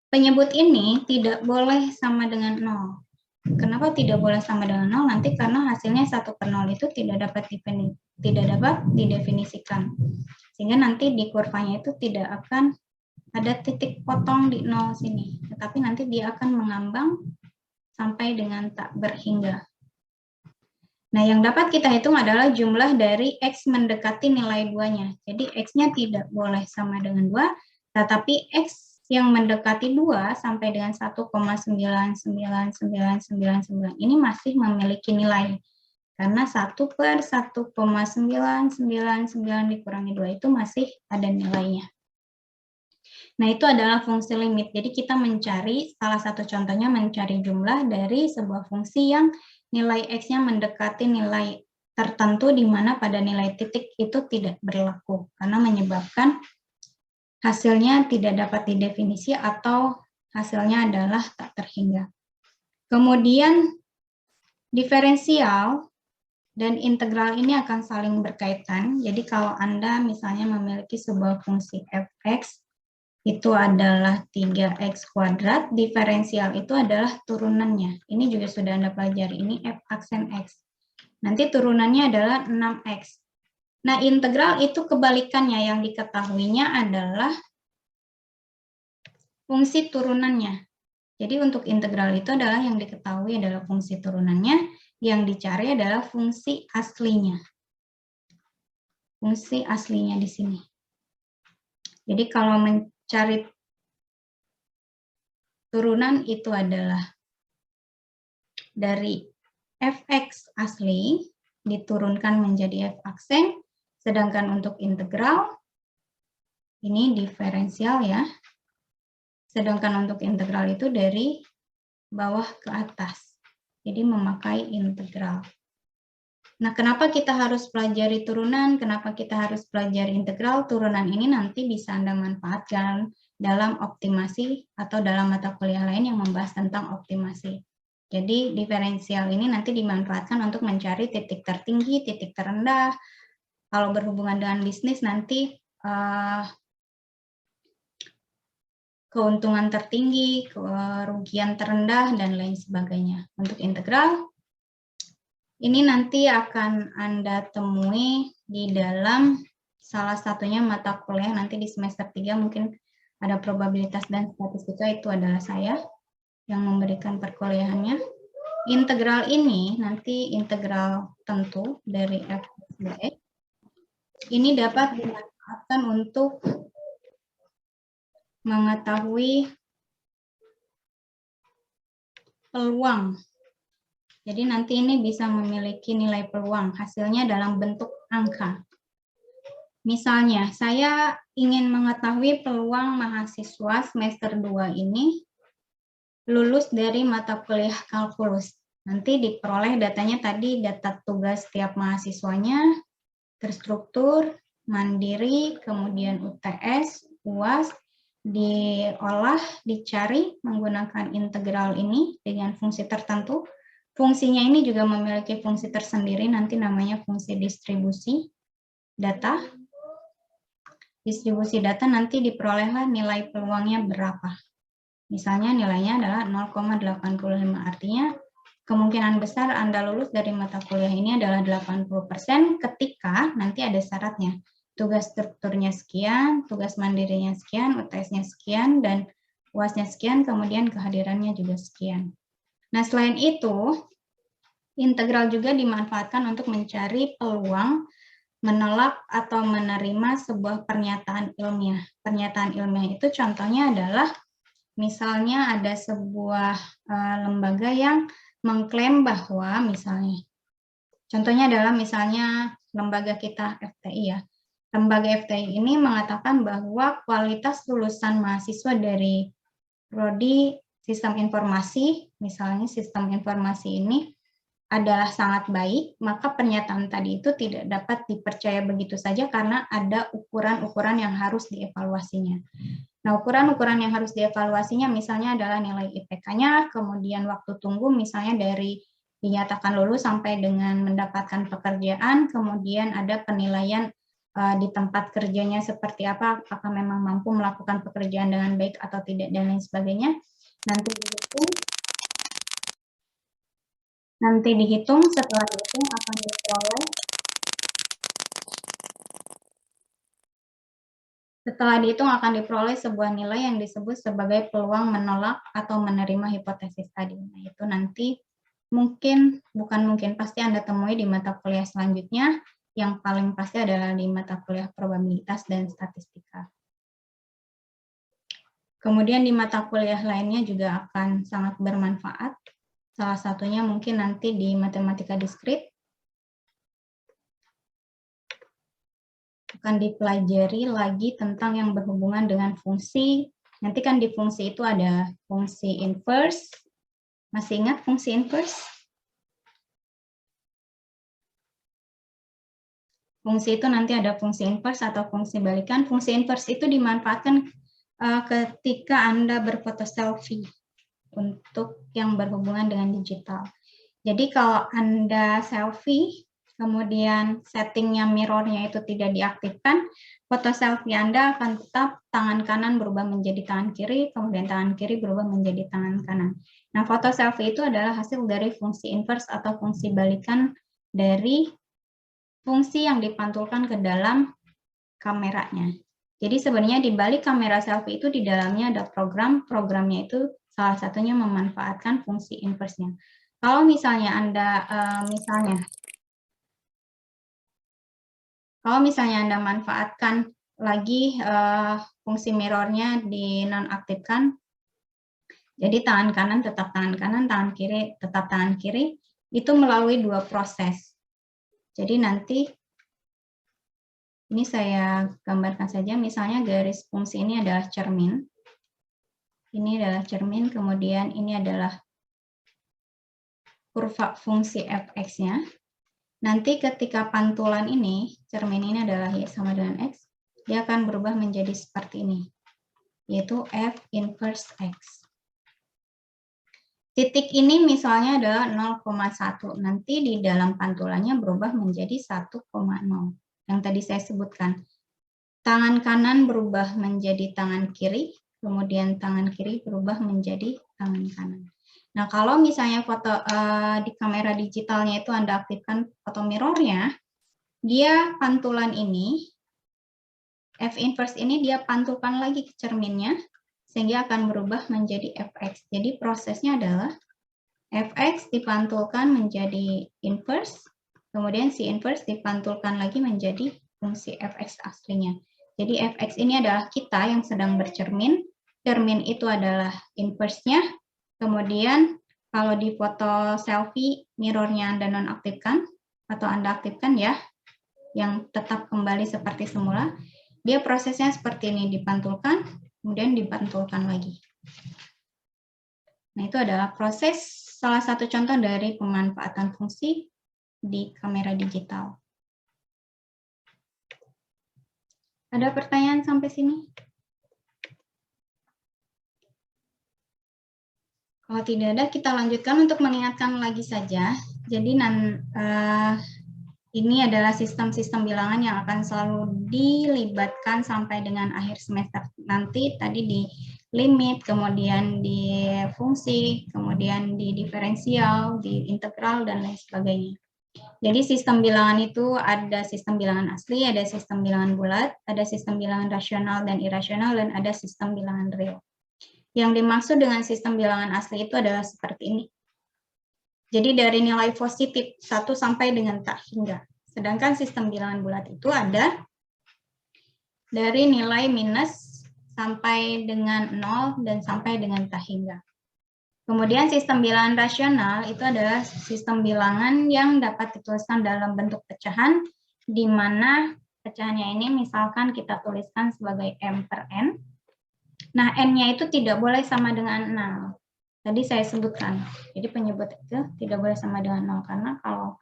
Penyebut ini tidak boleh sama dengan 0. Kenapa tidak boleh sama dengan 0? Nanti karena hasilnya 1/0 itu tidak dapat didefinisikan. Sehingga nanti di kurvanya itu tidak akan ada titik potong di 0 sini. Tetapi nanti dia akan mengambang sampai dengan tak berhingga. Nah, yang dapat kita hitung adalah jumlah dari X mendekati nilai 2-nya. Jadi X-nya tidak boleh sama dengan 2, tetapi X yang mendekati 2 sampai dengan 1,99999 ini masih memiliki nilai. Karena 1/1,999 dikurangi 2 itu masih ada nilainya. Nah, itu adalah fungsi limit. Jadi kita mencari, salah satu contohnya mencari jumlah dari sebuah fungsi yang nilai X-nya mendekati nilai tertentu di mana pada nilai titik itu tidak berlaku. Karena menyebabkan hasilnya tidak dapat didefinisi atau hasilnya adalah tak terhingga. Kemudian diferensial dan integral ini akan saling berkaitan. Jadi kalau Anda misalnya memiliki sebuah fungsi f(x) itu adalah 3x kuadrat, diferensial itu adalah turunannya. Ini juga sudah Anda pelajari, ini f aksen x. Nanti turunannya adalah 6x. Nah, integral itu kebalikannya, yang diketahuinya adalah fungsi turunannya. Jadi untuk integral itu adalah yang diketahui adalah fungsi turunannya, yang dicari adalah fungsi aslinya. Fungsi aslinya di sini. Jadi kalau mencari turunan itu adalah dari fx asli diturunkan menjadi f aksen, sedangkan untuk integral ini diferensial ya. Sedangkan untuk integral itu dari bawah ke atas. Jadi memakai integral. Nah, kenapa kita harus pelajari turunan? Kenapa kita harus pelajari integral? Turunan ini nanti bisa Anda manfaatkan dalam optimasi atau dalam mata kuliah lain yang membahas tentang optimasi. Jadi diferensial ini nanti dimanfaatkan untuk mencari titik tertinggi, titik terendah. Kalau berhubungan dengan bisnis nanti keuntungan tertinggi, kerugian terendah, dan lain sebagainya. Untuk integral, ini nanti akan Anda temui di dalam salah satunya mata kuliah nanti di semester 3, mungkin ada probabilitas dan statistika, itu adalah saya yang memberikan perkuliahannya. Integral ini nanti integral tentu dari f dx. Ini dapat dimanfaatkan untuk mengetahui peluang. Jadi nanti ini bisa memiliki nilai peluang, hasilnya dalam bentuk angka. Misalnya, saya ingin mengetahui peluang mahasiswa semester 2 ini lulus dari mata kuliah kalkulus. Nanti diperoleh datanya tadi, data tugas setiap mahasiswanya, terstruktur, mandiri, kemudian UTS, UAS, diolah, dicari menggunakan integral ini dengan fungsi tertentu. Fungsinya ini juga memiliki fungsi tersendiri, nanti namanya fungsi distribusi data. Distribusi data nanti diperolehlah nilai peluangnya berapa. Misalnya nilainya adalah 0,85, artinya kemungkinan besar Anda lulus dari mata kuliah ini adalah 80% ketika nanti ada syaratnya. Tugas strukturnya sekian, tugas mandirinya sekian, UTS-nya sekian, dan UAS-nya sekian, kemudian kehadirannya juga sekian. Nah, selain itu, integral juga dimanfaatkan untuk mencari peluang menolak atau menerima sebuah pernyataan ilmiah. Pernyataan ilmiah itu contohnya adalah misalnya ada sebuah lembaga yang mengklaim bahwa misalnya, contohnya adalah misalnya lembaga kita FTI ya. Lembaga FTI ini mengatakan bahwa kualitas lulusan mahasiswa dari prodi sistem informasi, misalnya sistem informasi ini adalah sangat baik, maka pernyataan tadi itu tidak dapat dipercaya begitu saja karena ada ukuran-ukuran yang harus dievaluasinya. Nah, ukuran-ukuran yang harus dievaluasinya misalnya adalah nilai IPK-nya, kemudian waktu tunggu misalnya dari dinyatakan lulus sampai dengan mendapatkan pekerjaan, kemudian ada penilaian di tempat kerjanya seperti apa, apakah memang mampu melakukan pekerjaan dengan baik atau tidak, dan lain sebagainya. Nanti dihitung, setelah dihitung akan diperoleh. Setelah dihitung akan diperoleh sebuah nilai yang disebut sebagai peluang menolak atau menerima hipotesis tadi. Nah, itu nanti bukan mungkin, pasti Anda temui di mata kuliah selanjutnya, yang paling pasti adalah di mata kuliah probabilitas dan statistika. Kemudian di mata kuliah lainnya juga akan sangat bermanfaat. Salah satunya mungkin nanti di matematika diskrit. Akan dipelajari lagi tentang yang berhubungan dengan fungsi. Nanti kan di fungsi itu ada fungsi inverse. Masih ingat fungsi inverse? Fungsi itu nanti ada fungsi inverse atau fungsi balikan. Fungsi inverse itu dimanfaatkan ketika Anda berfoto selfie. untuk yang berhubungan dengan digital. Jadi kalau Anda selfie, kemudian settingnya mirrornya itu tidak diaktifkan, foto selfie Anda akan tetap tangan kanan berubah menjadi tangan kiri, kemudian tangan kiri berubah menjadi tangan kanan. Nah, foto selfie itu adalah hasil dari fungsi inverse atau fungsi balikan dari fungsi yang dipantulkan ke dalam kameranya. Jadi sebenarnya di balik kamera selfie itu di dalamnya ada programnya itu salah satunya memanfaatkan fungsi inverse-nya. Kalau misalnya Anda Anda manfaatkan lagi fungsi mirrornya dinonaktifkan, jadi tangan kanan tetap tangan kanan, tangan kiri tetap tangan kiri, itu melalui dua proses. Jadi nanti ini saya gambarkan saja, misalnya garis fungsi ini adalah cermin. Ini adalah cermin, kemudian ini adalah kurva fungsi fx-nya. Nanti ketika pantulan ini, cermin ini adalah y sama dengan x, dia akan berubah menjadi seperti ini, yaitu f inverse x. Titik ini misalnya adalah 0,1, nanti di dalam pantulannya berubah menjadi 1,0. Yang tadi saya sebutkan. Tangan kanan berubah menjadi tangan kiri, kemudian tangan kiri berubah menjadi tangan kanan. Nah, kalau misalnya foto di kamera digitalnya itu Anda aktifkan foto mirrornya, dia pantulan ini, F inverse ini dia pantulkan lagi ke cerminnya, sehingga akan berubah menjadi fx. Jadi prosesnya adalah fx dipantulkan menjadi inverse, kemudian si inverse dipantulkan lagi menjadi fungsi fx aslinya. Jadi fx ini adalah kita yang sedang bercermin, cermin itu adalah inverse-nya, kemudian kalau di foto selfie mirrornya Anda nonaktifkan atau Anda aktifkan ya, yang tetap kembali seperti semula, dia prosesnya seperti ini, dipantulkan, kemudian dipantulkan lagi. Nah, itu adalah proses salah satu contoh dari pemanfaatan fungsi di kamera digital. Ada pertanyaan sampai sini? Kalau tidak ada, kita lanjutkan untuk mengingatkan lagi saja. Jadi ini adalah sistem-sistem bilangan yang akan selalu dilibatkan sampai dengan akhir semester nanti. Tadi di limit, kemudian di fungsi, kemudian di diferensial, di integral, dan lain sebagainya. Jadi sistem bilangan itu ada sistem bilangan asli, ada sistem bilangan bulat, ada sistem bilangan rasional dan irasional, dan ada sistem bilangan real. Yang dimaksud dengan sistem bilangan asli itu adalah seperti ini. Jadi dari nilai positif 1 sampai dengan tak hingga. Sedangkan sistem bilangan bulat itu ada dari nilai minus sampai dengan 0 dan sampai dengan tak hingga. Kemudian sistem bilangan rasional itu adalah sistem bilangan yang dapat dituliskan dalam bentuk pecahan, di mana pecahannya ini misalkan kita tuliskan sebagai M per N. Nah, N-nya itu tidak boleh sama dengan 0. Tadi saya sebutkan, jadi penyebut itu tidak boleh sama dengan 0, karena kalau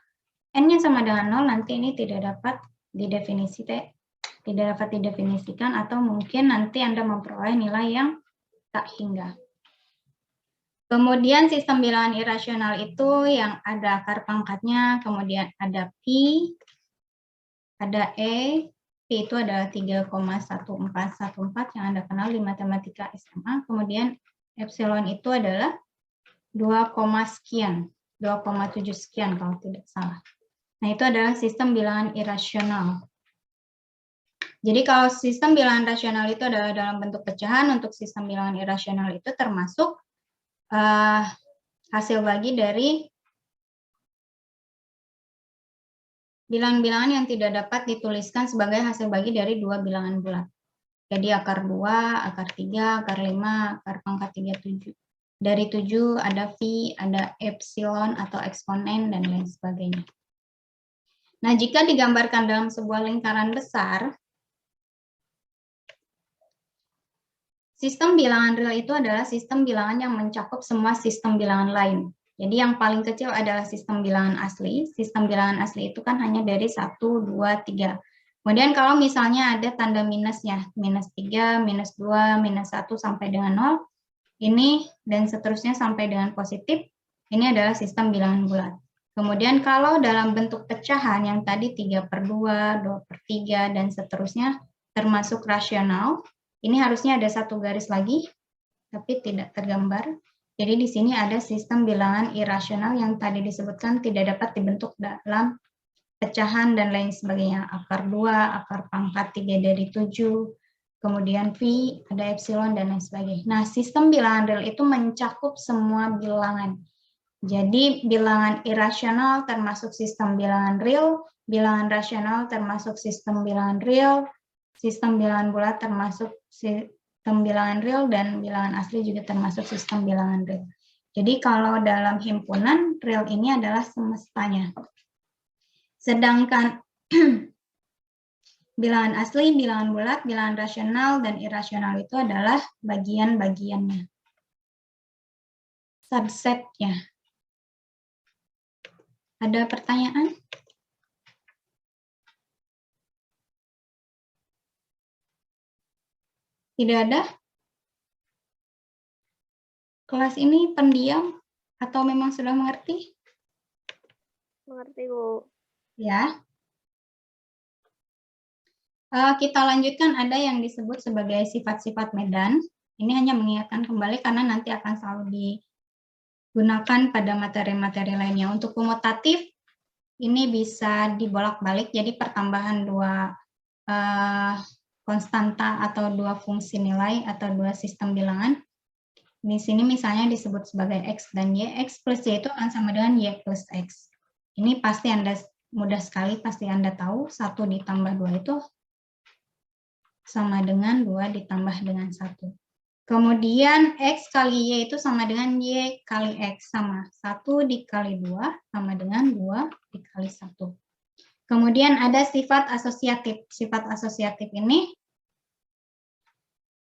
N-nya sama dengan 0, nanti ini tidak dapat didefinisikan, atau mungkin nanti Anda memperoleh nilai yang tak hingga. Kemudian sistem bilangan irasional itu yang ada akar pangkatnya, kemudian ada Pi, ada E, Pi itu adalah 3,1414 yang Anda kenal di matematika SMA, kemudian epsilon itu adalah 2, sekian, 2,7 sekian kalau tidak salah. Nah, itu adalah sistem bilangan irasional. Jadi kalau sistem bilangan rasional itu adalah dalam bentuk pecahan, untuk sistem bilangan irasional itu termasuk hasil bagi dari bilangan-bilangan yang tidak dapat dituliskan sebagai hasil bagi dari dua bilangan bulat. Jadi akar 2, akar 3, akar 5, akar pangkat 37. Dari 7 ada phi, ada epsilon atau eksponen, dan lain sebagainya. Nah, jika digambarkan dalam sebuah lingkaran besar, sistem bilangan real itu adalah sistem bilangan yang mencakup semua sistem bilangan lain. Jadi yang paling kecil adalah sistem bilangan asli. Sistem bilangan asli itu kan hanya dari 1, 2, 3. Kemudian kalau misalnya ada tanda minusnya, minus 3, minus 2, minus 1 sampai dengan 0, Ini dan seterusnya sampai dengan positif, ini adalah sistem bilangan bulat. Kemudian kalau dalam bentuk pecahan yang tadi 3/2, 2/3, dan seterusnya, termasuk rasional, ini harusnya ada satu garis lagi, tapi tidak tergambar. Jadi di sini ada sistem bilangan irasional yang tadi disebutkan tidak dapat dibentuk dalam pecahan dan lain sebagainya. Akar 2, akar pangkat 3 dari 7, kemudian V, ada epsilon, dan lain sebagainya. Nah, sistem bilangan real itu mencakup semua bilangan. Jadi bilangan irasional termasuk sistem bilangan real, bilangan rasional termasuk sistem bilangan real, sistem bilangan bulat termasuk sistem bilangan real, dan bilangan asli juga termasuk sistem bilangan real. Jadi kalau dalam himpunan, real ini adalah semestanya. Sedangkan bilangan asli, bilangan bulat, bilangan rasional, dan irasional itu adalah bagian-bagiannya, subsetnya. Ada pertanyaan? Tidak ada? Kelas ini pendiam atau memang sudah mengerti? Mengerti, Bu. Ya. Kita lanjutkan, ada yang disebut sebagai sifat-sifat medan. Ini hanya mengingatkan kembali karena nanti akan selalu digunakan pada materi-materi lainnya. Untuk komutatif, ini bisa dibolak-balik, jadi pertambahan dua konstanta atau dua fungsi nilai atau dua sistem bilangan. Di sini misalnya disebut sebagai X dan Y. X plus Y itu akan sama dengan Y plus X. Ini pasti Anda mudah sekali, pasti Anda tahu 1 ditambah 2 itu sama dengan 2 ditambah dengan 1. Kemudian X kali Y itu sama dengan Y kali X, sama 1 dikali 2 sama dengan 2 dikali 1. Kemudian ada sifat asosiatif. Sifat asosiatif ini,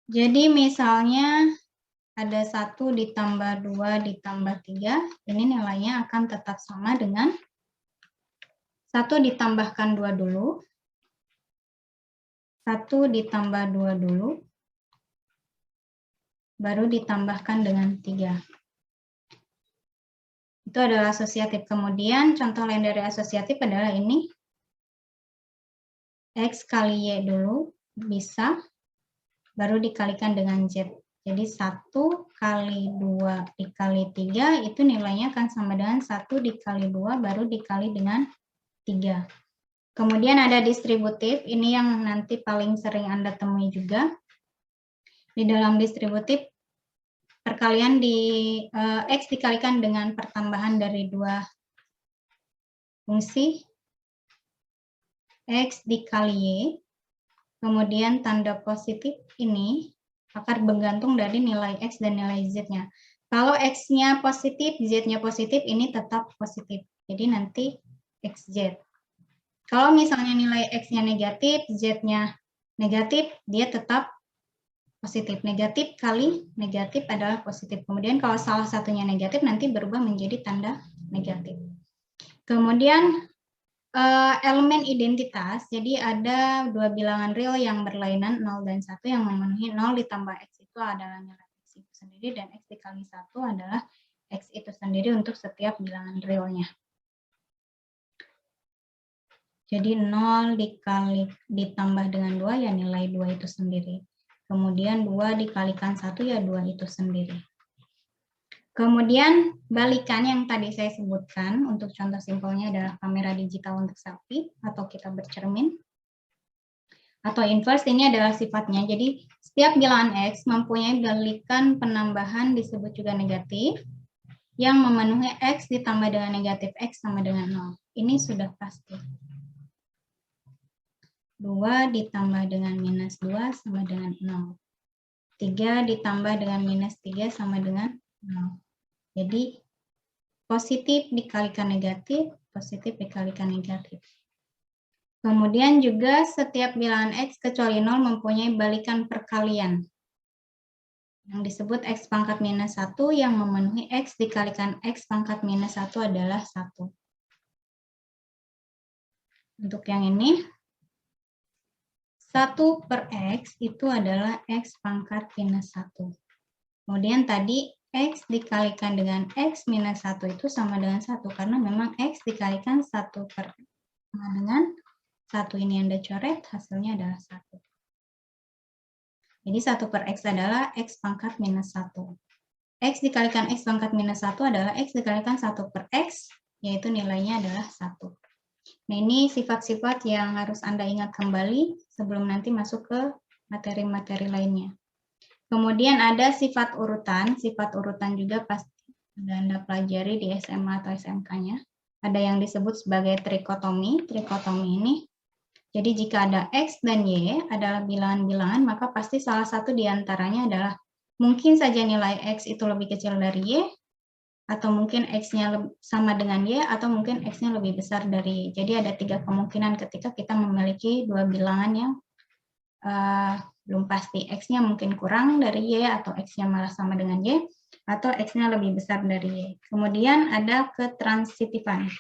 jadi misalnya ada 1 ditambah 2 ditambah 3, ini nilainya akan tetap sama dengan 1 ditambahkan 2 dulu, 1 ditambah 2 dulu, baru ditambahkan dengan 3. Itu adalah asosiatif. Kemudian contoh lain dari asosiatif adalah ini. X kali Y dulu bisa, baru dikalikan dengan Z. Jadi 1 kali 2 dikali 3 itu nilainya akan sama dengan 1 dikali 2 baru dikali dengan 3. Kemudian ada distributif, ini yang nanti paling sering Anda temui juga. Di dalam distributif, perkalian di X dikalikan dengan pertambahan dari dua fungsi, X dikali Y, kemudian tanda positif ini akan bergantung dari nilai X dan nilai Z-nya. Kalau X-nya positif, Z-nya positif, ini tetap positif. Jadi nanti XZ. Kalau misalnya nilai X-nya negatif, Z-nya negatif, dia tetap positif. Negatif kali negatif adalah positif. Kemudian kalau salah satunya negatif, nanti berubah menjadi tanda negatif. Kemudian elemen identitas, jadi ada dua bilangan real yang berlainan 0 dan 1 yang memenuhi 0 ditambah X itu adalah nilai X itu sendiri, dan X dikali 1 adalah X itu sendiri untuk setiap bilangan realnya. Jadi 0 dikali ditambah dengan 2 ya nilai 2 itu sendiri. Kemudian 2 dikalikan 1 ya 2 itu sendiri. Kemudian balikan yang tadi saya sebutkan, untuk contoh simpelnya adalah kamera digital untuk selfie atau kita bercermin. Atau inverse, ini adalah sifatnya. Jadi setiap bilangan X mempunyai balikan penambahan disebut juga negatif, yang memenuhi X ditambah dengan negatif X sama dengan 0. Ini sudah pasti. 2 ditambah dengan minus 2 sama dengan 0. 3 ditambah dengan minus 3 sama dengan 0. Jadi positif dikalikan negatif, positif dikalikan negatif. Kemudian juga setiap bilangan X kecuali 0 mempunyai balikan perkalian, yang disebut X pangkat minus 1, yang memenuhi X dikalikan X pangkat minus 1 adalah 1. Untuk yang ini, 1 per X itu adalah X pangkat minus 1. Kemudian tadi X dikalikan dengan X minus 1 itu sama dengan 1. Karena memang X dikalikan 1 per sama dengan 1 ini Anda coret, hasilnya adalah 1. Jadi 1 per X adalah X pangkat minus 1. X dikalikan X pangkat minus 1 adalah X dikalikan 1 per X, yaitu nilainya adalah 1. Nah, ini sifat-sifat yang harus Anda ingat kembali sebelum nanti masuk ke materi-materi lainnya. Kemudian ada sifat urutan. Sifat urutan juga pasti Anda pelajari di SMA atau SMK-nya. Ada yang disebut sebagai trikotomi. Trikotomi ini, jadi jika ada X dan Y adalah bilangan-bilangan, maka pasti salah satu di antaranya adalah mungkin saja nilai X itu lebih kecil dari Y, atau mungkin X-nya sama dengan Y, atau mungkin X-nya lebih besar dari Y. Jadi ada 3 kemungkinan ketika kita memiliki dua bilangan yang belum pasti. X-nya mungkin kurang dari Y, atau X-nya malah sama dengan Y, atau X-nya lebih besar dari Y. Kemudian ada ketransitifan.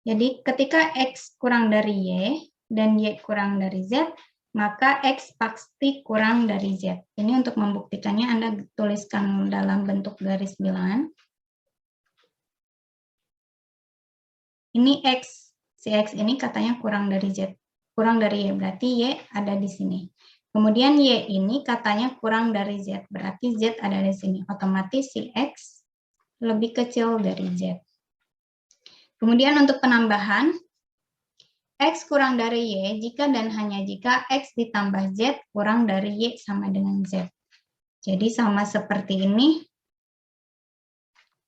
Jadi ketika X kurang dari Y dan Y kurang dari Z, maka X pasti kurang dari Z. Ini untuk membuktikannya Anda tuliskan dalam bentuk garis bilangan. Ini X, si X ini katanya kurang dari Z. Kurang dari Y, berarti Y ada di sini. Kemudian Y ini katanya kurang dari Z, berarti Z ada di sini. Otomatis si X lebih kecil dari Z. Kemudian untuk penambahan, X kurang dari Y jika dan hanya jika X ditambah Z kurang dari Y sama dengan Z. Jadi sama seperti ini,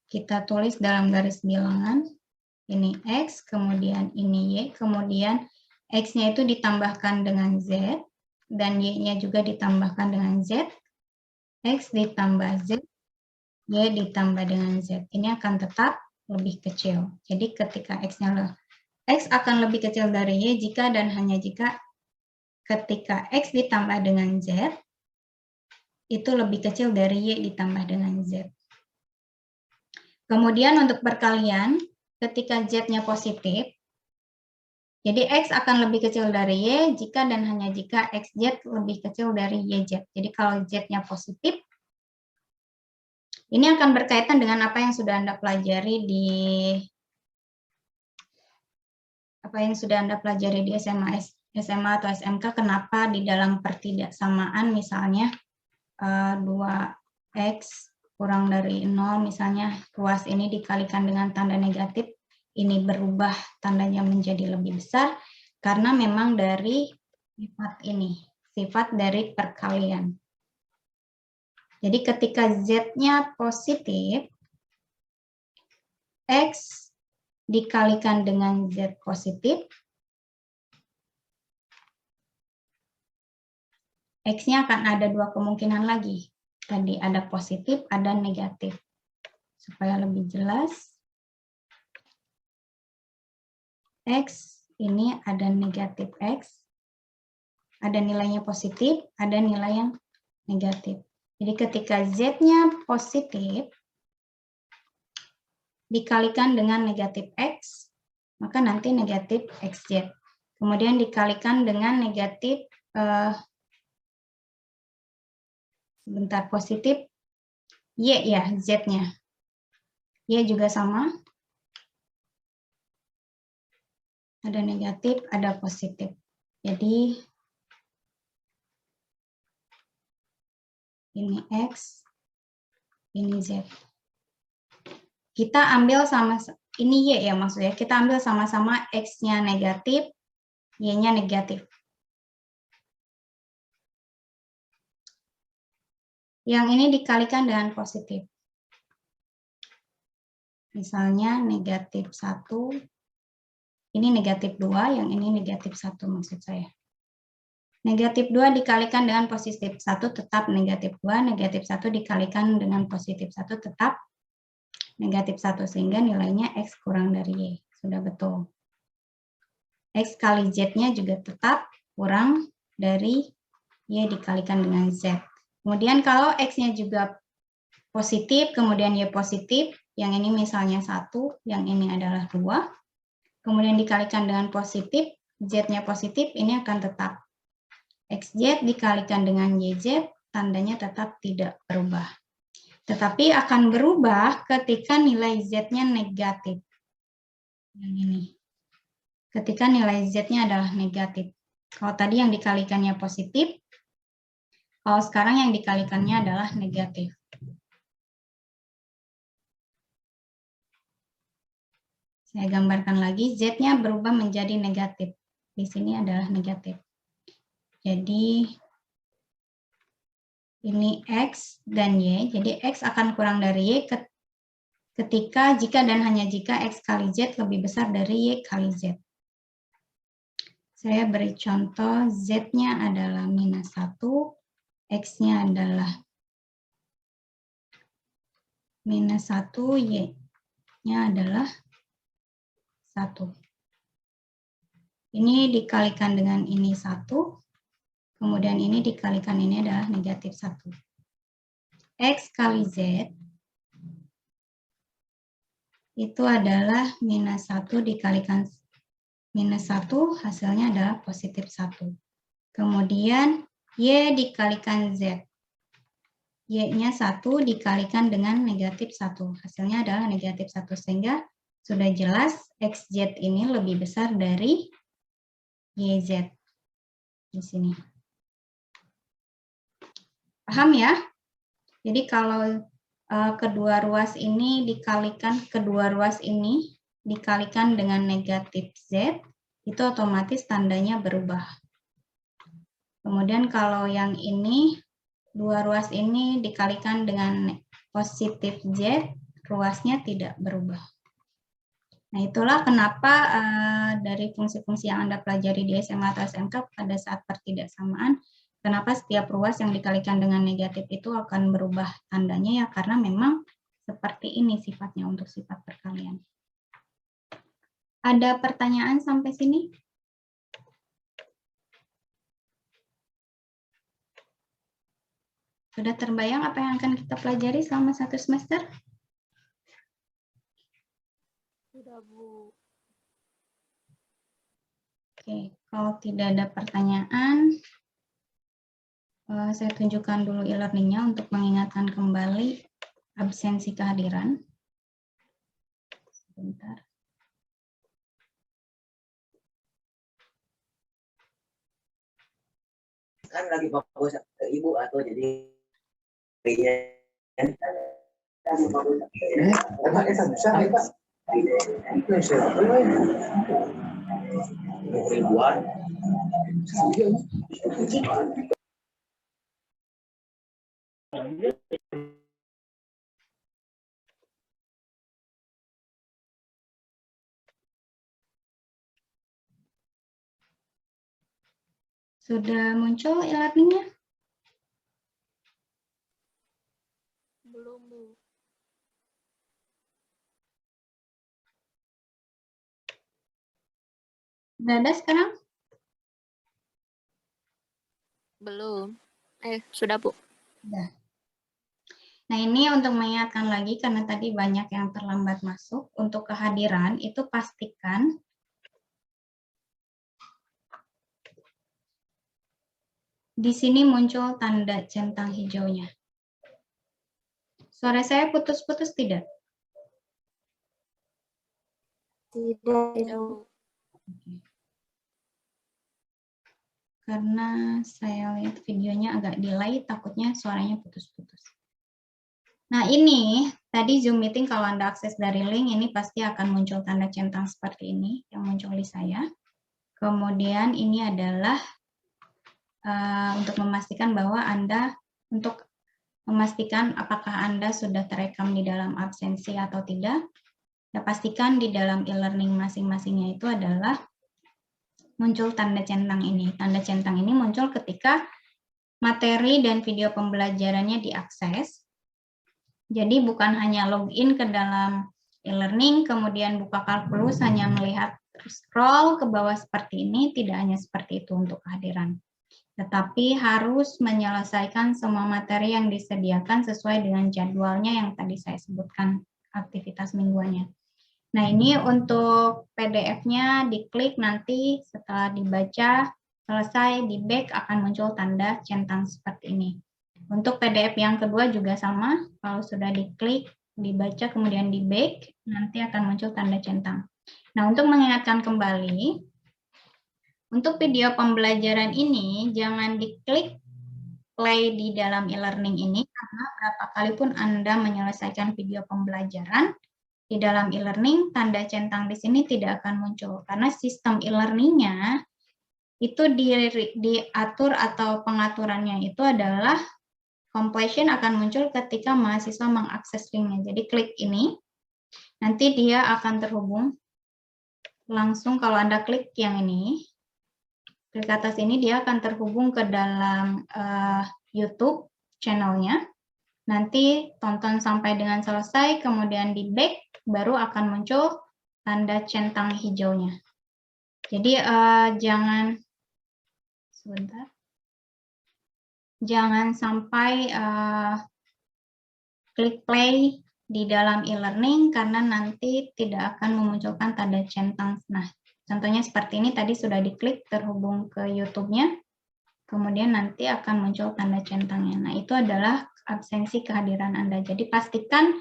kita tulis dalam garis bilangan, ini X, kemudian ini Y, kemudian X-nya itu ditambahkan dengan Z, dan Y-nya juga ditambahkan dengan Z, X ditambah Z, Y ditambah dengan Z. Ini akan tetap lebih kecil. Jadi ketika X akan lebih kecil dari Y jika dan hanya jika ketika X ditambah dengan Z, itu lebih kecil dari Y ditambah dengan Z. Kemudian untuk perkalian, ketika Z-nya positif, jadi X akan lebih kecil dari Y jika dan hanya jika XZ lebih kecil dari YZ. Jadi kalau Z-nya positif, ini akan berkaitan dengan apa yang sudah Anda pelajari di SMA atau SMK. Kenapa di dalam pertidaksamaan misalnya 2X kurang dari 0, misalnya ruas ini dikalikan dengan tanda negatif, ini berubah tandanya menjadi lebih besar, karena memang dari sifat ini, sifat dari perkalian. Jadi ketika Z-nya positif, X dikalikan dengan Z positif, X-nya akan ada dua kemungkinan lagi. Tadi ada positif, ada negatif. Supaya lebih jelas, X ini ada negatif X, ada nilainya positif, ada nilai yang negatif. Jadi ketika Z-nya positif, dikalikan dengan negatif X, maka nanti negatif XZ. Kemudian dikalikan dengan negatif, sebentar, positif Y ya, Z-nya. Y juga sama. Ada negatif, ada positif. Jadi, ini X, ini Z. Kita ambil ini Y ya maksudnya, kita ambil sama-sama X-nya negatif, Y-nya negatif. Yang ini dikalikan dengan positif. Misalnya negatif 1, ini negatif 2, yang ini negatif 1 maksud saya. Negatif 2 dikalikan dengan positif 1 tetap negatif 2, negatif 1 dikalikan dengan positif 1 tetap negatif 1, sehingga nilainya X kurang dari Y. Sudah betul. X kali Z-nya juga tetap kurang dari Y dikalikan dengan Z. Kemudian kalau X-nya juga positif, kemudian Y positif, yang ini misalnya 1, yang ini adalah 2, kemudian dikalikan dengan positif, Z-nya positif, ini akan tetap XZ dikalikan dengan YZ, tandanya tetap tidak berubah. Tetapi akan berubah ketika nilai Z-nya negatif. Yang ini. Ketika nilai Z-nya adalah negatif. Kalau tadi yang dikalikannya positif, kalau sekarang yang dikalikannya adalah negatif. Saya gambarkan lagi, Z-nya berubah menjadi negatif. Di sini adalah negatif. Jadi, ini X dan Y. Jadi, X akan kurang dari Y ketika, jika dan hanya jika X kali Z lebih besar dari Y kali Z. Saya beri contoh, Z-nya adalah minus 1, X-nya adalah minus 1, Y-nya adalah 1. Ini dikalikan dengan ini 1, kemudian ini dikalikan ini adalah negatif 1. X kali Z itu adalah minus 1 dikalikan minus 1, hasilnya adalah positif 1. Kemudian Y dikalikan Z. Y-nya 1 dikalikan dengan negatif 1. Hasilnya adalah negatif 1. Sehingga sudah jelas XZ ini lebih besar dari YZ. Di sini. Paham ya? Jadi kalau kedua ruas ini dikalikan dengan negatif Z, itu otomatis tandanya berubah. Kemudian kalau yang ini, dua ruas ini dikalikan dengan positif Z, ruasnya tidak berubah. Nah, itulah kenapa dari fungsi-fungsi yang Anda pelajari di SMA atau SMK pada saat pertidaksamaan, kenapa setiap ruas yang dikalikan dengan negatif itu akan berubah tandanya, ya karena memang seperti ini sifatnya untuk sifat perkalian. Ada pertanyaan sampai sini? Sudah terbayang apa yang akan kita pelajari selama 1 semester? Sudah, Bu. Oke, kalau tidak ada pertanyaan, saya tunjukkan dulu e-learning-nya untuk mengingatkan kembali absensi kehadiran. Sebentar. Kan lagi fokus ke ibu atau jadi ribuan. Sudah muncul e-learning-nya? Belum, Bu. Sudah ada sekarang? Belum. Sudah, Bu. Sudah. Nah, ini untuk mengingatkan lagi, karena tadi banyak yang terlambat masuk, untuk kehadiran itu pastikan di sini muncul tanda centang hijaunya. Suara saya putus-putus tidak? Tidak, Bu. Karena saya lihat videonya agak delay, takutnya suaranya putus-putus. Nah, ini tadi Zoom meeting kalau Anda akses dari link, ini pasti akan muncul tanda centang seperti ini yang muncul di saya. Kemudian ini adalah untuk memastikan bahwa untuk memastikan apakah Anda sudah terekam di dalam absensi atau tidak. Ya, pastikan di dalam e-learning masing-masingnya itu adalah muncul tanda centang ini. Tanda centang ini muncul ketika materi dan video pembelajarannya diakses. Jadi bukan hanya login ke dalam e-learning, kemudian buka kalkulus, hanya melihat scroll ke bawah seperti ini, tidak hanya seperti itu untuk kehadiran. Tetapi harus menyelesaikan semua materi yang disediakan sesuai dengan jadwalnya yang tadi saya sebutkan, aktivitas mingguannya. Nah, ini untuk PDF-nya diklik nanti setelah dibaca, selesai, di back akan muncul tanda centang seperti ini. Untuk PDF yang kedua juga sama, kalau sudah diklik, dibaca, kemudian di back, nanti akan muncul tanda centang. Nah, untuk mengingatkan kembali, untuk video pembelajaran ini, jangan diklik play di dalam e-learning ini, karena berapa kali pun Anda menyelesaikan video pembelajaran, di dalam e-learning, tanda centang di sini tidak akan muncul, karena sistem e-learning-nya itu diatur atau pengaturannya itu adalah completion akan muncul ketika mahasiswa mengakses linknya. Jadi klik ini, nanti dia akan terhubung langsung kalau Anda klik yang ini, klik atas ini dia akan terhubung ke dalam YouTube channelnya. Nanti tonton sampai dengan selesai, kemudian di back, baru akan muncul tanda centang hijaunya. Jadi jangan sampai klik play di dalam e-learning karena nanti tidak akan memunculkan tanda centang. Nah, contohnya seperti ini tadi sudah diklik terhubung ke YouTube-nya, kemudian nanti akan muncul tanda centangnya. Nah, itu adalah absensi kehadiran Anda. Jadi pastikan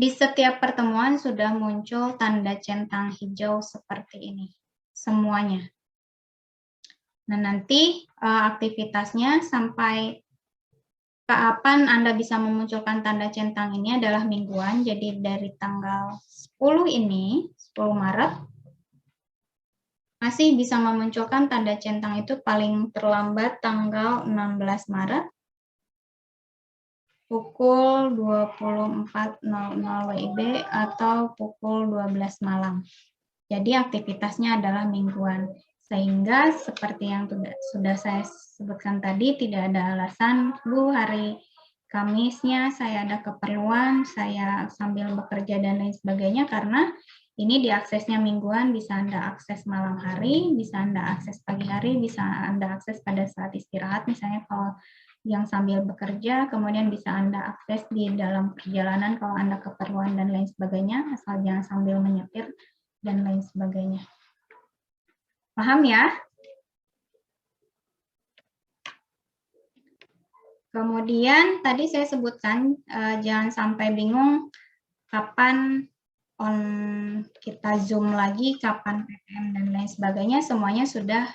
di setiap pertemuan sudah muncul tanda centang hijau seperti ini, semuanya. Nah, nanti aktivitasnya sampai kapan Anda bisa memunculkan tanda centang ini adalah mingguan, jadi dari tanggal 10 ini, 10 Maret, masih bisa memunculkan tanda centang itu paling terlambat tanggal 16 Maret, pukul 24.00 WIB atau pukul 12 malam. Jadi aktivitasnya adalah mingguan. Sehingga seperti yang sudah saya sebutkan tadi, tidak ada alasan, Bu, hari Kamisnya saya ada keperluan, saya sambil bekerja dan lain sebagainya, karena ini diaksesnya mingguan, bisa Anda akses malam hari, bisa Anda akses pagi hari, bisa Anda akses pada saat istirahat, misalnya kalau yang sambil bekerja, kemudian bisa Anda akses di dalam perjalanan kalau Anda keperluan dan lain sebagainya, asal jangan sambil menyetir dan lain sebagainya. Paham ya? Kemudian tadi saya sebutkan jangan sampai bingung kapan kita Zoom lagi, kapan PTM dan lain sebagainya, semuanya sudah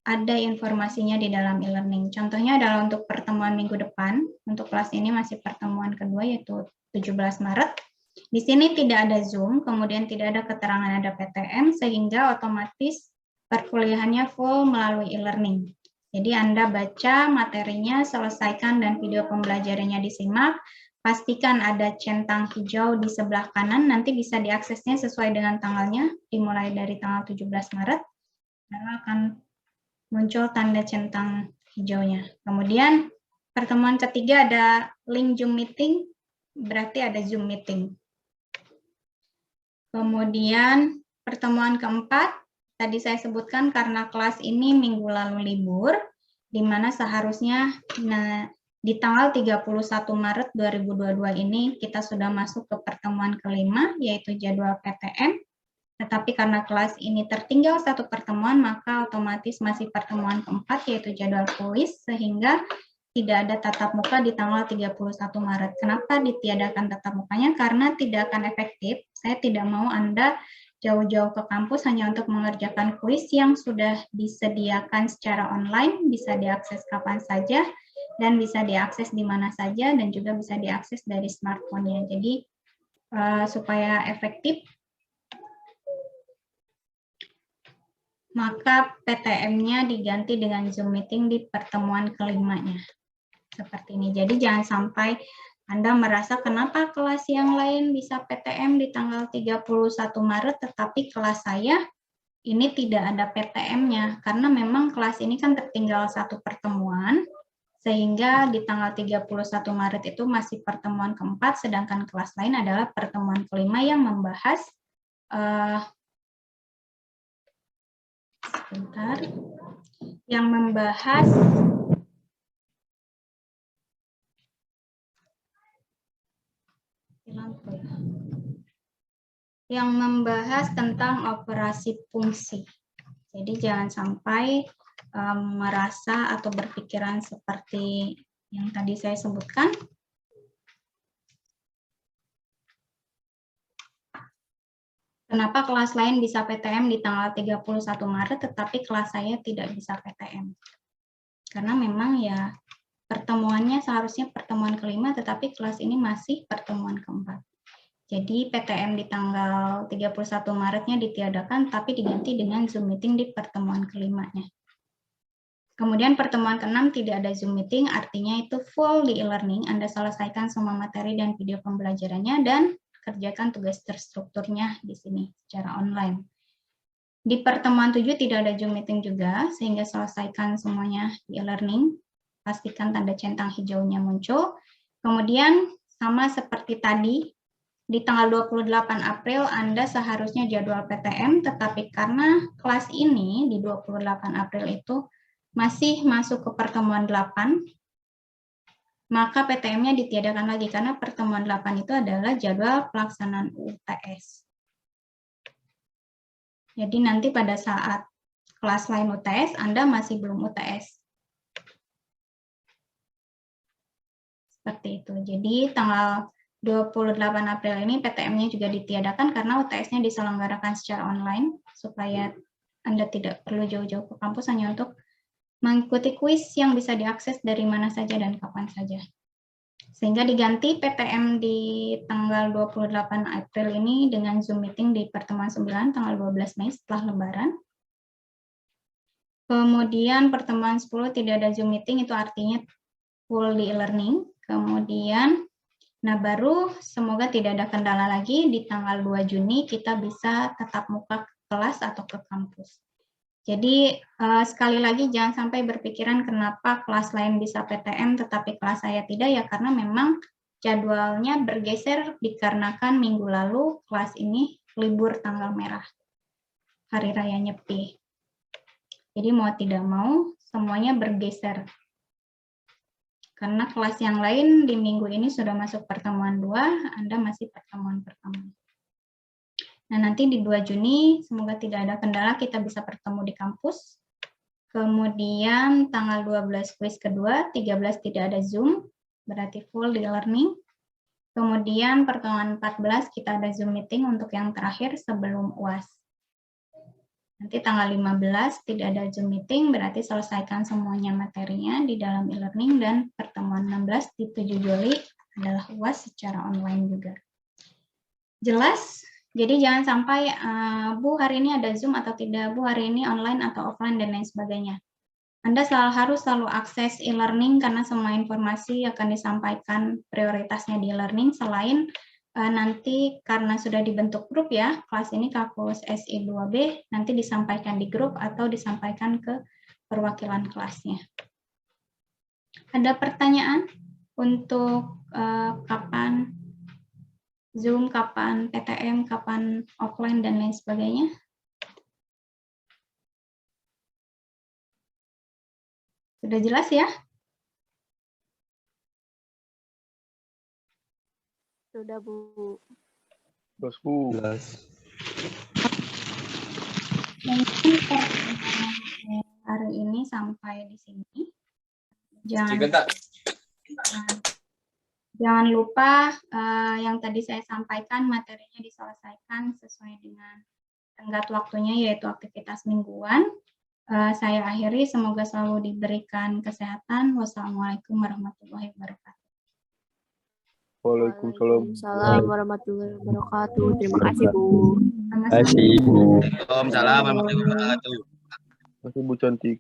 ada informasinya di dalam e-learning. Contohnya adalah untuk pertemuan minggu depan, untuk kelas ini masih pertemuan kedua yaitu 17 Maret. Di sini tidak ada Zoom, kemudian tidak ada keterangan ada PTM, sehingga otomatis perkuliahannya full melalui e-learning. Jadi Anda baca materinya, selesaikan dan video pembelajarannya disimak, pastikan ada centang hijau di sebelah kanan, nanti bisa diaksesnya sesuai dengan tanggalnya, dimulai dari tanggal 17 Maret, lalu akan muncul tanda centang hijaunya. Kemudian pertemuan ketiga ada link Zoom meeting, berarti ada Zoom meeting. Kemudian pertemuan keempat, tadi saya sebutkan karena kelas ini minggu lalu libur, di mana seharusnya di tanggal 31 Maret 2022 ini kita sudah masuk ke pertemuan kelima, yaitu jadwal PTM. Tetapi karena kelas ini tertinggal satu pertemuan, maka otomatis masih pertemuan keempat, yaitu jadwal kuis, sehingga tidak ada tatap muka di tanggal 31 Maret. Kenapa ditiadakan tatap mukanya? Karena tidak akan efektif. Saya tidak mau Anda jauh-jauh ke kampus hanya untuk mengerjakan kuis yang sudah disediakan secara online, bisa diakses kapan saja, dan bisa diakses di mana saja, dan juga bisa diakses dari smartphone-nya. Jadi, supaya efektif, maka PTM-nya diganti dengan Zoom meeting di pertemuan kelimanya. Seperti ini. Jadi jangan sampai Anda merasa kenapa kelas yang lain bisa PTM di tanggal 31 Maret, tetapi kelas saya ini tidak ada PTM-nya. Karena memang kelas ini kan tertinggal satu pertemuan, sehingga di tanggal 31 Maret itu masih pertemuan keempat, sedangkan kelas lain adalah pertemuan kelima yang membahas yang membahas tentang operasi fungsi. Jadi jangan sampai merasa atau berpikiran seperti yang tadi saya sebutkan. Kenapa kelas lain bisa PTM di tanggal 31 Maret, tetapi kelas saya tidak bisa PTM? Karena memang ya pertemuannya seharusnya pertemuan kelima, tetapi kelas ini masih pertemuan keempat. Jadi PTM di tanggal 31 Maretnya ditiadakan, tapi diganti dengan Zoom meeting di pertemuan kelimanya. Kemudian pertemuan ke-6 tidak ada Zoom meeting, artinya itu full di e-learning. Anda selesaikan semua materi dan video pembelajarannya dan kerjakan tugas terstrukturnya di sini secara online. Di pertemuan 7 tidak ada Zoom meeting juga, sehingga selesaikan semuanya di e-learning. Pastikan tanda centang hijaunya muncul. Kemudian sama seperti tadi, di tanggal 28 April Anda seharusnya jadwal PTM, tetapi karena kelas ini di 28 April itu masih masuk ke pertemuan 8, maka PTM-nya ditiadakan lagi karena pertemuan 8 itu adalah jadwal pelaksanaan UTS. Jadi nanti pada saat kelas lain UTS, Anda masih belum UTS. Seperti itu. Jadi tanggal 28 April ini PTM-nya juga ditiadakan karena UTS-nya diselenggarakan secara online, supaya Anda tidak perlu jauh-jauh ke kampus hanya untuk mengikuti kuis yang bisa diakses dari mana saja dan kapan saja. Sehingga diganti PTM di tanggal 28 April ini dengan Zoom meeting di pertemuan 9 tanggal 12 Mei setelah Lebaran. Kemudian pertemuan 10 tidak ada Zoom meeting, itu artinya full di e-learning. Kemudian, nah baru semoga tidak ada kendala lagi, di tanggal 2 Juni kita bisa tetap muka ke kelas atau ke kampus. Jadi sekali lagi jangan sampai berpikiran kenapa kelas lain bisa PTM tetapi kelas saya tidak, ya karena memang jadwalnya bergeser dikarenakan minggu lalu kelas ini libur tanggal merah, hari raya Nyepi. Jadi mau tidak mau semuanya bergeser. Karena kelas yang lain di minggu ini sudah masuk pertemuan 2, Anda masih pertemuan pertama. Nah, nanti di 2 Juni, semoga tidak ada kendala, kita bisa bertemu di kampus. Kemudian tanggal 12 kuis kedua, 13 tidak ada Zoom, berarti full di learning. Kemudian pertemuan 14 kita ada Zoom meeting untuk yang terakhir sebelum UAS. Nanti tanggal 15 tidak ada Zoom meeting, berarti selesaikan semuanya materinya di dalam e-learning, dan pertemuan 16 di 7 Juli adalah UAS secara online juga. Jelas? Jadi jangan sampai, Bu hari ini ada Zoom atau tidak, Bu hari ini online atau offline, dan lain sebagainya. Anda harus selalu akses e-learning karena semua informasi akan disampaikan prioritasnya di e-learning, selain nanti karena sudah dibentuk grup ya, kelas ini Kalkulus SI 2B, nanti disampaikan di grup atau disampaikan ke perwakilan kelasnya. Ada pertanyaan untuk kapan Zoom, kapan PTM, kapan offline, dan lain sebagainya? Sudah jelas ya? Sudah, Bu. Terus, Bu. Jelas. Mungkin pertemuan hari ini sampai di sini. Jangan lupa yang tadi saya sampaikan materinya diselesaikan sesuai dengan tenggat waktunya, yaitu aktivitas mingguan. Saya akhiri, semoga selalu diberikan kesehatan. Wassalamualaikum warahmatullahi wabarakatuh. Waalaikumsalam. Waalaikumsalam warahmatullahi wabarakatuh. Terima kasih, Bu. Sama-sama. Terima kasih, Bu. Waalaikumsalam warahmatullahi wabarakatuh. Terima kasih, Bu Cantik.